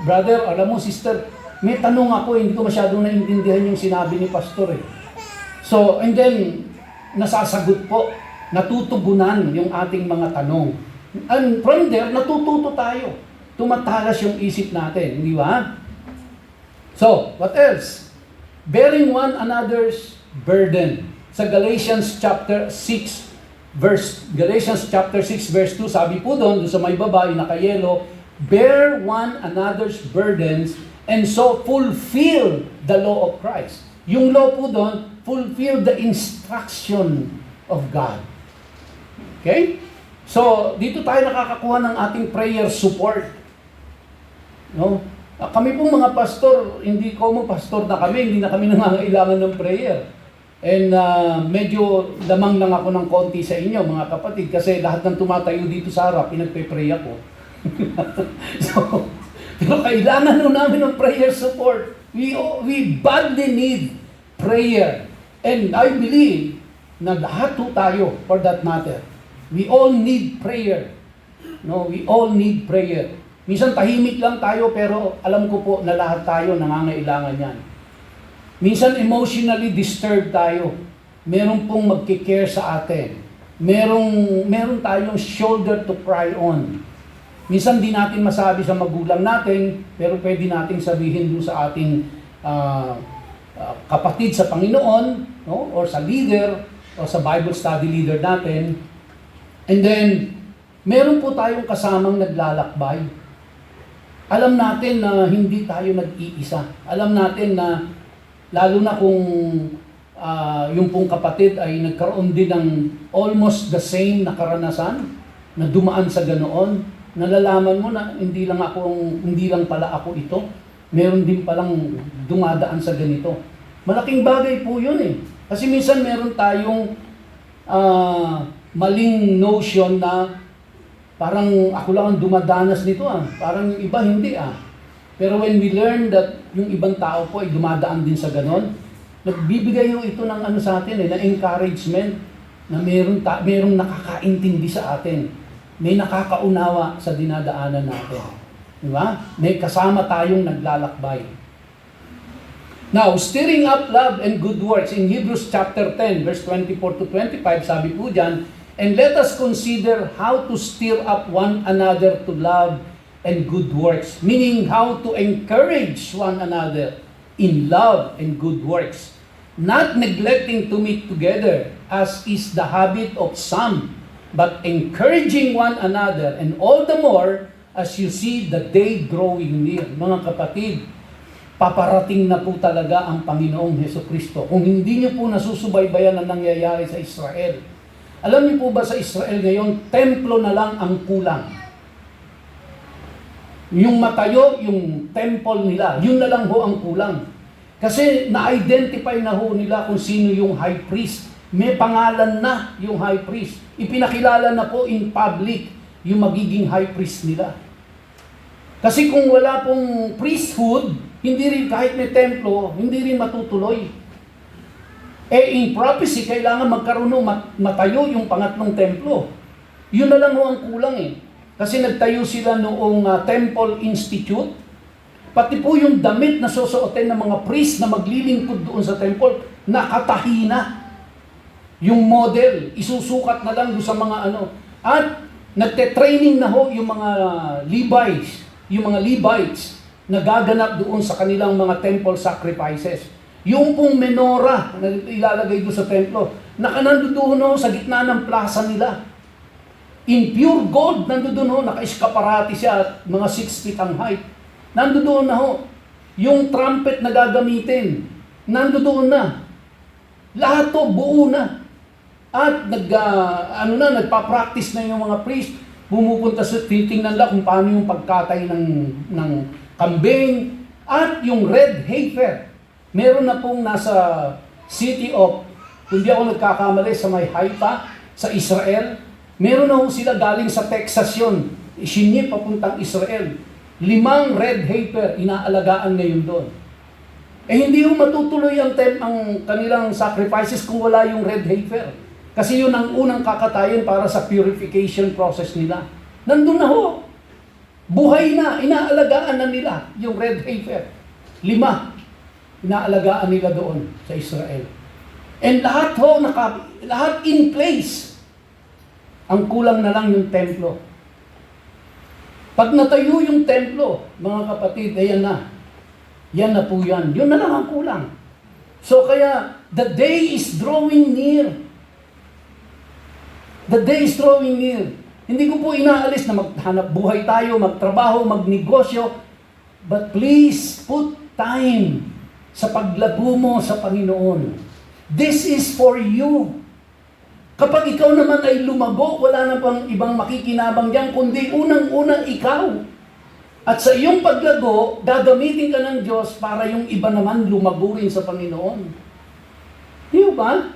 brother, alam mo, sister, may tanong ako, hindi ko masyadong naintindihan yung sinabi ni Pastor eh. So, and then, nasasagot po, natutugunan yung ating mga tanong. And from there, natututo tayo. Tumatalas yung isip natin, di ba? So, what else? Bearing one another's burden. Sa Galatians chapter 6, verse 2, sabi po doon sa may baba, yung nakayelo, bear one another's burdens and so fulfill the law of Christ. Yung law po doon, fulfill the instruction of God. Okay? So, dito tayo nakakakuha ng ating prayer support. No? Kami pong mga pastor, hindi ko mo pastor na kami, hindi na kami nangangailangan ng prayer. And medyo lamang lang ako ng konti sa inyo, mga kapatid, kasi lahat ng tumatayo dito sa harap, pinagpe-pray ako. So, pero kailangan nun namin ng prayer support. We badly need prayer. And I believe na lahat po tayo, for that matter, we all need prayer. No, we all need prayer. Minsan tahimik lang tayo, pero alam ko po na lahat tayo nangangailangan yan. Minsan emotionally disturbed tayo. Meron pong magkikare sa atin. Meron tayong shoulder to cry on. Minsan di natin masabi sa magulang natin, pero pwede nating sabihin doon sa ating kapatid sa Panginoon, no? Or sa leader, o sa Bible study leader natin. And then, meron po tayong kasamang naglalakbay. Alam natin na hindi tayo nag-iisa. Alam natin na, lalo na kung yung pong kapatid ay nagkaroon din ng almost the same na karanasan, na dumaan sa ganoon, nalalaman mo na hindi lang pala ako ito, meron din palang dumadaan sa ganito. Malaking bagay po yun eh. Kasi minsan meron tayong maling notion na parang ako lang ang dumadanas nito parang yung iba hindi Pero when we learn that yung ibang tao po ay dumadaan din sa ganon, nagbibigay yung ito ng sa atin na encouragement. na merong nakakaintindi sa atin. May nakakaunawa sa dinadaanan natin. Di ba? May kasama tayong naglalakbay. Now, stirring up love and good works. In Hebrews chapter 10, verse 24 to 25, sabi po dyan, and let us consider how to stir up one another to love and good works. Meaning, how to encourage one another in love and good works. Not neglecting to meet together, as is the habit of some, but encouraging one another, and all the more as you see the day drawing near. Mga kapatid, paparating na po talaga ang Panginoong Hesukristo. Kung hindi niyo po nasusubaybayan ang nangyayari sa Israel. Alam niyo po ba sa Israel ngayon, templo na lang ang kulang. Yung matayo, yung temple nila, yun na lang ho ang kulang. Kasi na-identify na ho nila kung sino yung high priest. May pangalan na yung high priest. Ipinakilala na po in public yung magiging high priest nila. Kasi kung wala pong priesthood, hindi rin kahit may templo, hindi rin matutuloy. In prophecy, kailangan magkaroon ng matayo yung pangatlong templo. Yun na lang ho ang kulang Kasi nagtayo sila noong Temple Institute. Pati po yung damit na susuotin ng mga priest na maglilingkod doon sa temple, nakatahina. Yung model, isusukat na lang doon sa mga At nagte-training na ho yung mga Levites na gaganap doon sa kanilang mga temple sacrifices. Yung pong menora na ilalagay doon sa templo, nakanandoon ho sa gitna ng plaza nila. In pure gold, nandoon ho, naka-eskaparati siya at mga 6 feet ang height. Nandoon na ho. Yung trumpet na gagamitin, nandoon na. Lahat to, buo na. At nagpa-practice na yung mga priest. Pumupunta sa titingnan lang kung paano yung pagkatay ng kambing. At yung red heifer. Meron na pong nasa city of, kung di ako nagkakamali, sa may Haifa, sa Israel. Meron na ho sila galing sa Texas yun. Isinip papuntang Israel. 5 red heifer, inaalagaan ngayon doon. Hindi ho matutuloy ang kanilang sacrifices kung wala yung red heifer. Kasi yun ang unang kakatayin para sa purification process nila. Nandun na ho. Buhay na, inaalagaan na nila yung red heifer. 5, inaalagaan nila doon sa Israel. And lahat ho, lahat in place. Ang kulang na lang yung templo. Pag natayo yung templo, mga kapatid, ayan na. Yan na po yan. Yun na lang ang kulang. So kaya, the day is drawing near. The day is drawing near. Hindi ko po inaalis na maghanap buhay tayo, magtrabaho, magnegosyo. But please, put time sa paglago mo sa Panginoon. This is for you. Kapag ikaw naman ay lumago, wala na pang ibang makikinabang diyan, kundi unang-unang ikaw. At sa iyong paglago, gagamitin ka ng Diyos para yung iba naman lumago rin sa Panginoon. Di ba?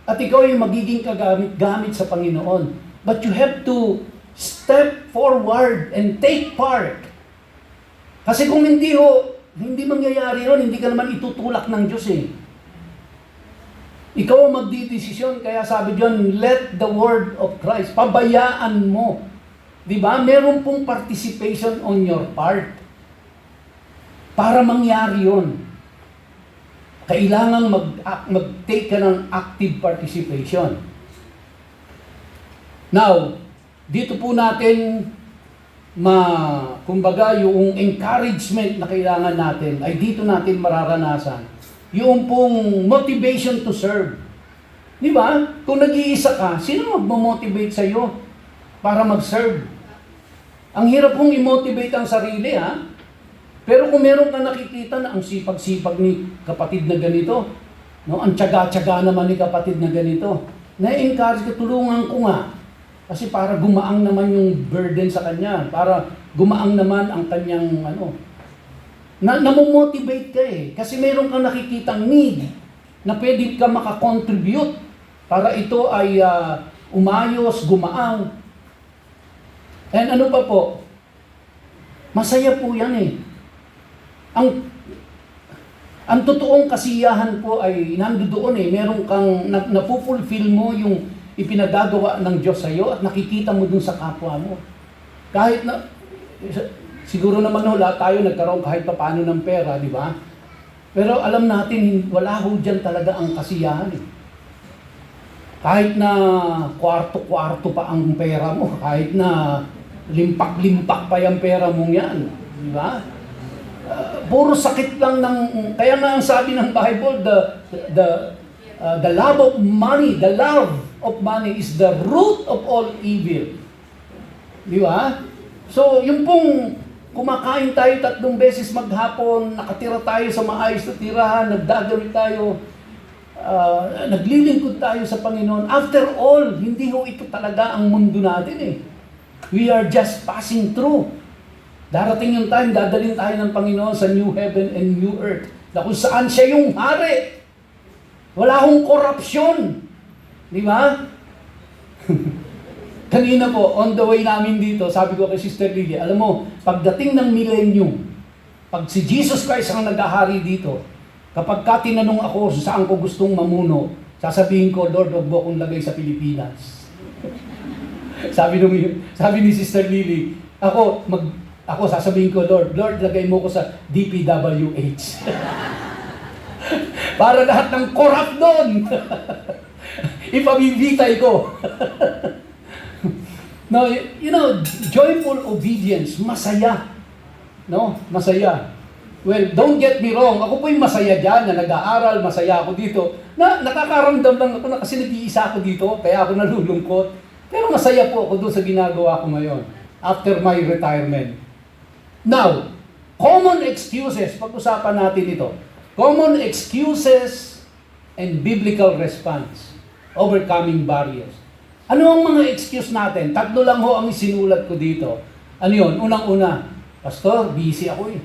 At ikaw ay magiging kagamit-gamit sa Panginoon. But you have to step forward and take part. Kasi kung hindi mangyayari yun, hindi ka naman itutulak ng Diyos Ikaw ang magdidesisyon, kaya sabi diyan, let the word of Christ, pabayaan mo. Di ba? Meron pong participation on your part. Para mangyari yun, kailangan mag-take ka ng active participation. Now, dito po natin, kumbaga, yung encouragement na kailangan natin, ay dito natin mararanasan. Yung pong motivation to serve. Di ba? Kung nag-iisa ka, sino magmo-motivate sa iyo para mag-serve? Ang hirap pong i-motivate ang sarili, Pero kung meron ka nakikita na ang sipag-sipag ni kapatid na ganito, ang tiyaga-tiyaga naman ni kapatid na ganito, na-encourage ka, tulungan ko nga. Kasi para gumaang naman yung burden sa kanya, para gumaang naman ang kanyang namomotivate ka kasi meron kang nakikitang need na pwede ka makakontribute para ito ay umayos, gumaang. And ano pa po? Masaya po yan Ang totoong kasiyahan po ay nandoon meron kang napupulfill mo yung ipinagagawa ng Diyos sa iyo at nakikita mo dun sa kapwa mo. Kahit na, siguro naman lahat tayo nagkaroon kahit pa paano ng pera, di ba? Pero alam natin, wala ho dyan talaga ang kasiyahan eh. Kahit na kwarto-kwarto pa ang pera mo, kahit na limpak-limpak pa yung pera mong yan, di ba? Puro sakit lang ng, kaya nga ang sabi ng Bible, the love of money is the root of all evil. Di ba? So, yung pong kumakain tayo 3 beses maghapon, nakatira tayo sa maayos na tirahan, nagdadawit tayo, naglilingkod tayo sa Panginoon. After all, hindi ho ito talaga ang mundo natin eh. We are just passing through. Darating yung time, dadalhin tayo ng Panginoon sa new heaven and new earth, na kung saan siya yung hari. Wala hong korupsyon. Di ba? Kanina po, on the way namin dito, sabi ko kay Sister Lily, alam mo, pagdating ng millennium, pag si Jesus Christ ang nag-ahari dito, kapag ka tinanong ako saan ko gustong mamuno, sasabihin ko, Lord, wag mo akong lagay sa Pilipinas. sabi ni Sister Lily, ako sasabihin ko, Lord, lagay mo ko sa DPWH. Para lahat ng corrupt doon, ipabibitay ko. No, you know, joyful obedience, masaya. No, masaya. Well, don't get me wrong, ako po'y masaya dyan, na nag-aaral, masaya ako dito. Nakakaramdam lang ako na kasi nag-iisa ako dito, kaya ako nalulungkot. Pero masaya po ako doon sa ginagawa ko ngayon, after my retirement. Now, common excuses, pag-usapan natin ito. Common excuses and biblical response, overcoming barriers. Ano ang mga excuse natin? 3 lang ho ang isinulat ko dito. Ano yun? Unang-una, Pastor, busy ako eh.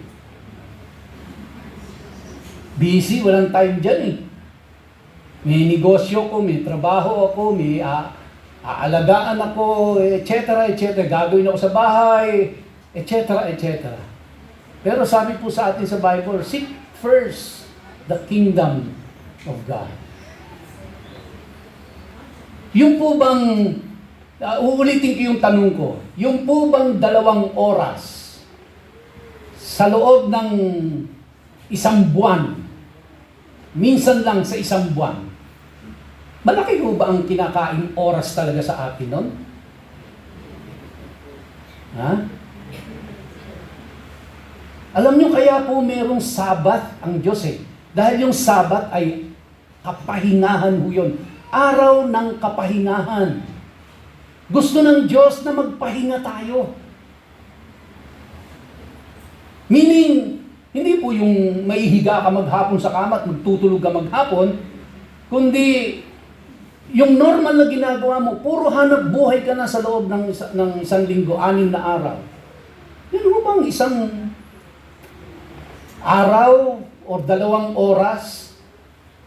Busy, walang time dyan eh. May negosyo ko, may trabaho ako, may aalagaan ako, etc., etc. Gagawin ako sa bahay, etc., etc. Pero sabi po sa atin sa Bible, seek first the kingdom of God. Yung po bang, uulitin ko yung tanong ko, yung po bang 2 oras sa loob ng 1 buwan, minsan lang sa 1 buwan, malaki po ba ang kinakain oras talaga sa atin nun? Ha? Alam nyo kaya po merong Sabat ang Diyos eh. Dahil yung Sabat ay kapahingahan ho yun. Araw ng kapahingahan. Gusto ng Diyos na magpahinga tayo. Meaning, hindi po yung maihiga ka maghapon sa kama at magtutulog ka maghapon, kundi yung normal na ginagawa mo, puro hanap buhay ka na sa loob ng 1 linggo, 6 na araw. Yan mo bang isang araw o 2 oras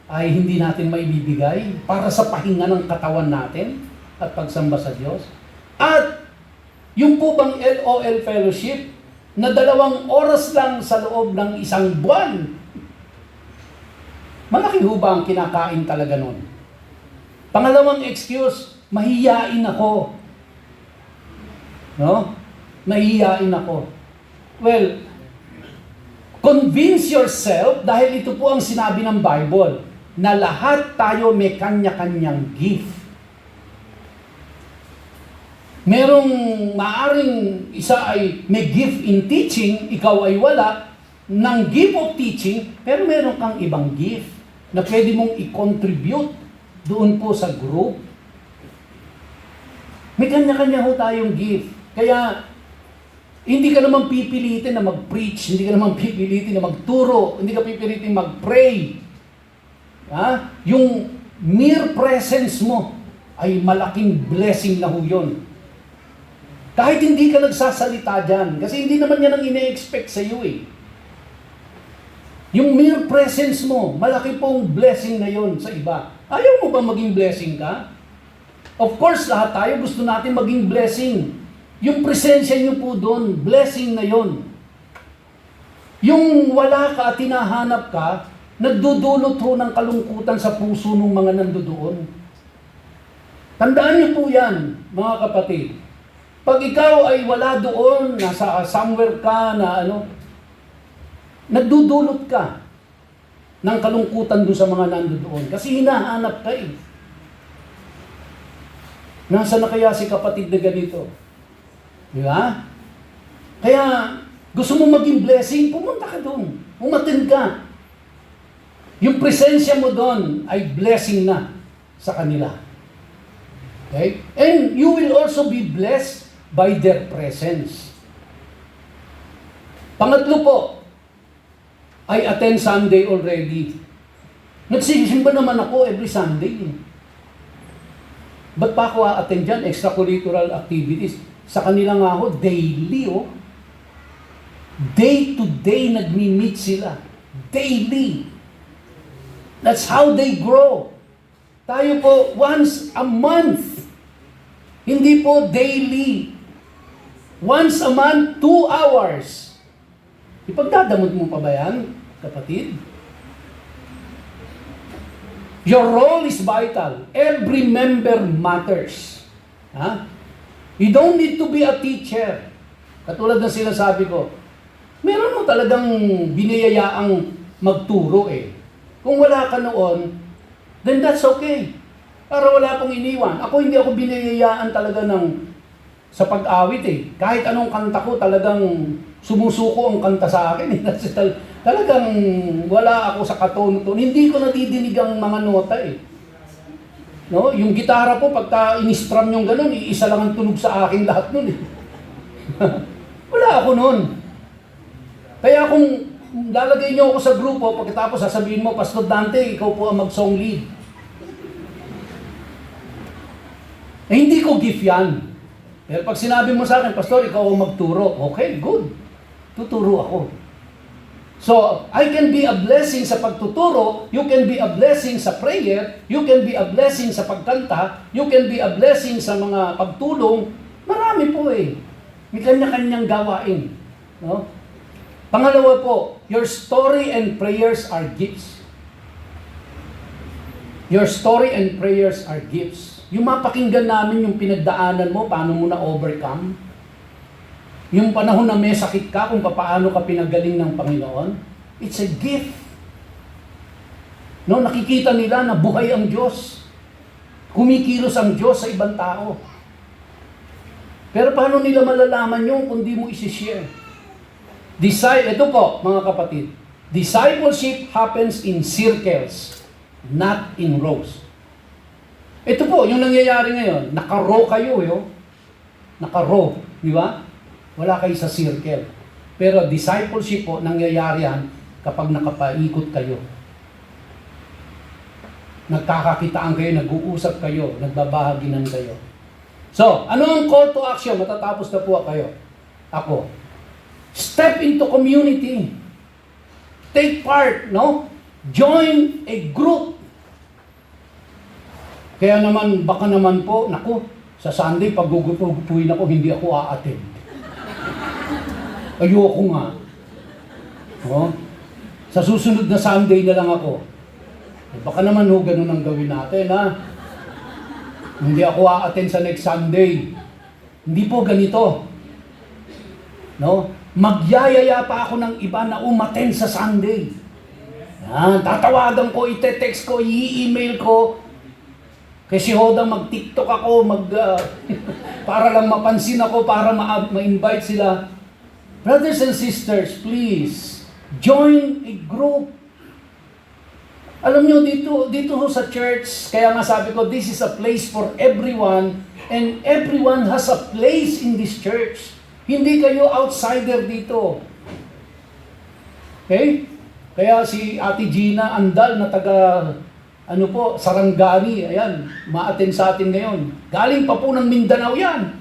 ay hindi natin maibibigay para sa pahinga ng katawan natin at pagsamba sa Diyos? At yung po bang LOL Fellowship na 2 oras lang sa loob ng 1 buwan, malaki ho ba ang kinakain talaga nun? Pangalawang excuse, mahihiyain ako. No? Mahihiyain ako. Well, convince yourself, dahil ito po ang sinabi ng Bible, na lahat tayo may kanya-kanyang gift. Merong maaring isa ay may gift in teaching, ikaw ay wala ng gift of teaching, pero meron kang ibang gift na pwede mong i-contribute doon po sa group. May kanya-kanya ho tayong gift. Kaya, hindi ka naman pipilitin na mag-preach, hindi ka naman pipilitin na magturo, hindi ka pipilitin mag-pray. Ha? Yung mere presence mo ay malaking blessing na ho yun. Kahit hindi ka nagsasalita dyan, kasi hindi naman yan ang ine-expect sa iyo eh. Yung mere presence mo, malaki pong blessing na yun sa iba. Ayaw mo ba maging blessing ka? Of course, lahat tayo gusto natin maging blessing. Yung presensya nyo po doon, blessing na yun. Yung wala ka at tinahanap ka, nagdudulot ho ng kalungkutan sa puso ng mga nandoon. Tandaan niyo po yan, mga kapatid. Pag ikaw ay wala doon, nasa somewhere ka na nagdudulot ka ng kalungkutan doon sa mga nandoon. Kasi hinahanap ka eh. Nasaan na kaya si kapatid na ganito? Di ba? Kaya, gusto mo maging blessing, pumunta ka doon. Umattend ka. Yung presensya mo doon ay blessing na sa kanila. Okay? And you will also be blessed by their presence. Pangatlo po, I attend Sunday already. Nagsisimba naman ako every Sunday. Ba't pa ako a-attend dyan? Extracurricular activities. Sa kanila nga ako, daily, oh. Day to day, nagmi-meet sila. Daily. That's how they grow. Tayo po, once a month. Hindi po daily. Once a month, 2 hours. Ipagdadamot mo pa ba yan, kapatid? Your role is vital. Every member matters. Ha? You don't need to be a teacher. Katulad ng sinasabi ko, meron mo talagang binayayaang magturo eh. Kung wala ka noon, then that's okay. Para wala pong iniwan. Hindi ako binayayaan talaga sa pag-awit eh. Kahit anong kanta ko, talagang sumusuko ang kanta sa akin. Talagang wala ako sa katono-tono. Hindi ko nadidinig ang mga nota eh. No? Yung gitara po, pagka in-strum yung ganun, iisa lang ang tunog sa akin lahat nun eh. Wala ako nun. Kaya kung lalagay niyo ako sa grupo, pagkatapos sasabihin mo, Pastor Dante, ikaw po ang mag-song lead. Eh, hindi ko gift yan. Pero pag sinabi mo sa akin, Pastor, ikaw ang magturo. Okay, good. Tuturo ako. So, I can be a blessing sa pagtuturo, you can be a blessing sa prayer, you can be a blessing sa pagkanta, you can be a blessing sa mga pagtulong. Marami po eh. May kanya-kanyang gawain. No? Pangalawa po, your story and prayers are gifts. Your story and prayers are gifts. Yung mapakinggan namin yung pinagdaanan mo, paano mo na-overcome. Yung panahon na may sakit ka, kung paano ka pinagaling ng Panginoon, it's a gift. No, nakikita nila na buhay ang Diyos. Kumikilos ang Diyos sa ibang tao. Pero paano nila malalaman yun kung di mo isi-share? Ito po, mga kapatid. Discipleship happens in circles, not in rows. Ito po, yung nangyayari ngayon. Naka-row kayo, Naka-row, di ba? Wala kayo sa circle. Pero discipleship po, nangyayari yan kapag nakapaikot kayo. Nagkakakitaan kayo, nag-uusap kayo, nagbabahaginan kayo. So, ano ang call to action? Matatapos na po kayo. Ako. Step into community. Take part, no? Join a group. Kaya naman, baka naman po, naku, sa Sunday, pag gugupuin ako, hindi ako a-attend. Ayoko nga. No? Sa susunod na Sunday na lang ako. Baka naman ganun ang gawin natin, ha? Hindi ako a-attend sa next Sunday. Hindi po ganito. No? Magyayaya pa ako ng iba na umattend sa Sunday. Yan, tatawagan ko, ite-text ko, i-email ko. Kasi mag-TikTok ako, para lang mapansin ako, para ma-invite sila. Brothers and sisters, please, join a group. Alam nyo, dito sa church, kaya nga sabi ko, this is a place for everyone, and everyone has a place in this church. Hindi kayo outsider dito. Okay? Kaya si Ate Gina Andal na taga, Sarangani, ayan, ma-attend sa atin ngayon. Galing pa po ng Mindanao yan.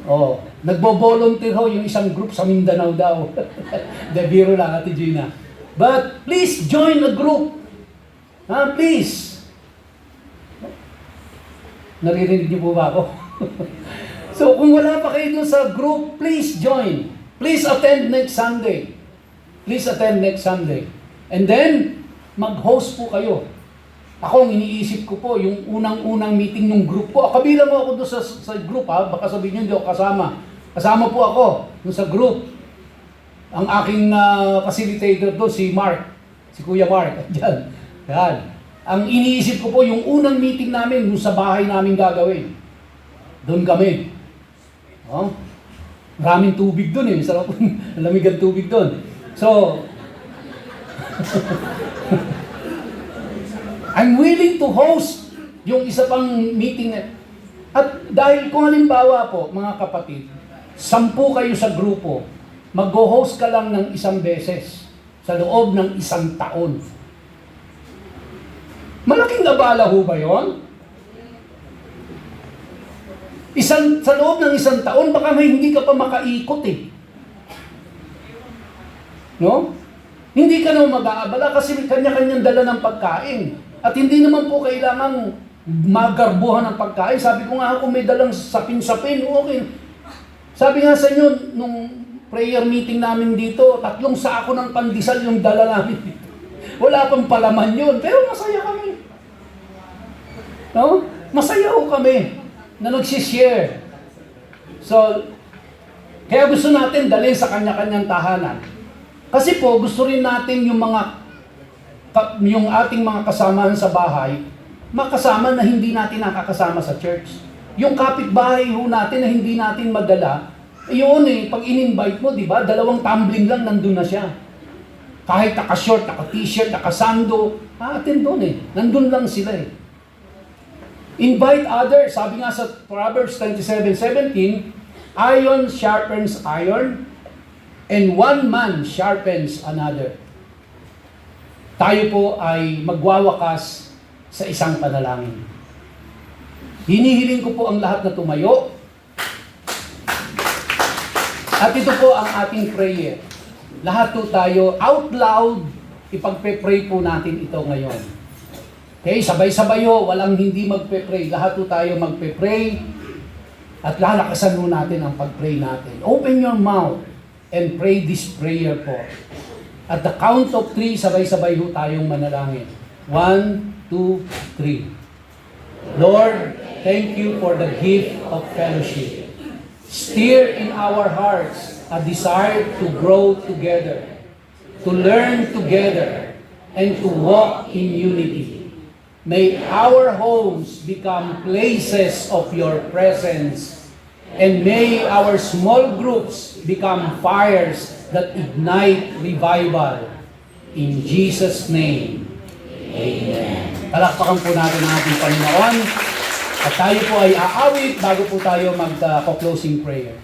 Oh, nagbo-volunteer yung isang group sa Mindanao daw. De, biro lang, Ate Gina. But please join a group. Please. Naririnig niyo po ba ako? So, kung wala pa kayo dun sa group, please join. Please attend next Sunday. Please attend next Sunday. And then, mag-host po kayo. Ako, ang iniisip ko po, yung unang-unang meeting ng group ko, kabilang mo ako doon sa group ha, baka sabihin nyo hindi ako kasama. Kasama po ako doon sa group. Ang aking facilitator doon, si Mark, si Kuya Mark, dyan. Yan. Ang iniisip ko po, yung unang meeting namin, yung sa bahay namin gagawin. Doon kami. Oh, maraming tubig doon eh, sarap, lamig ang tubig doon. So, I'm willing to host yung isa pang meeting. At dahil kung halimbawa po, mga kapatid, 10 kayo sa grupo, mag-host ka lang ng 1 beses sa loob ng 1 taon. Malaking abala ho ba yun? Sa loob ng 1 taon, baka may hindi ka pa makaikot eh. No? Hindi ka naman mag-aabala kasi kanya-kanyang dala ng pagkain. At hindi naman po kailangang magarbuhan ng pagkain. Sabi ko nga, kung may dalang sapin-sapin, okay. Sabi nga sa inyo, nung prayer meeting namin dito, 3 sako ng pandesal yung dala namin dito. Wala pang palaman yun, pero masaya kami. No? Masaya ho kami na nagsishare. So, kaya gusto natin dalhin sa kanya-kanyang tahanan. Kasi po, gusto rin natin yung ating mga kasamahan sa bahay, makasama na hindi natin nakakasama sa church. Yung kapitbahay ho natin na hindi natin madala, yun eh, pag in-invite mo, di ba, 2 tumbling lang, nandun na siya. Kahit naka-short, naka-t-shirt, naka-sando, atin doon eh. Nandun lang sila eh. Invite others. Sabi nga sa Proverbs 27:17, iron sharpens iron, and one man sharpens another. Tayo po ay magwawakas sa isang panalangin. Hinihiling ko po ang lahat na tumayo. At ito po ang ating prayer. Lahat po tayo out loud, ipagpe-pray po natin ito ngayon. Okay, sabay-sabay ho, walang hindi magpe-pray. Lahat po tayo magpe-pray at lalakasan mo natin ang pag-pray natin. Open your mouth and pray this prayer po. At the count of 3, sabay-sabay ho tayong manalangin. 1, 2, 3. Lord, thank you for the gift of fellowship. Stir in our hearts a desire to grow together, to learn together, and to walk in unity. May our homes become places of your presence, and may our small groups become fires that ignite revival. In Jesus' name, Amen. Palakpakan po natin ang ating Panginoon. At tayo po ay aawit bago po tayo mag-closing prayer.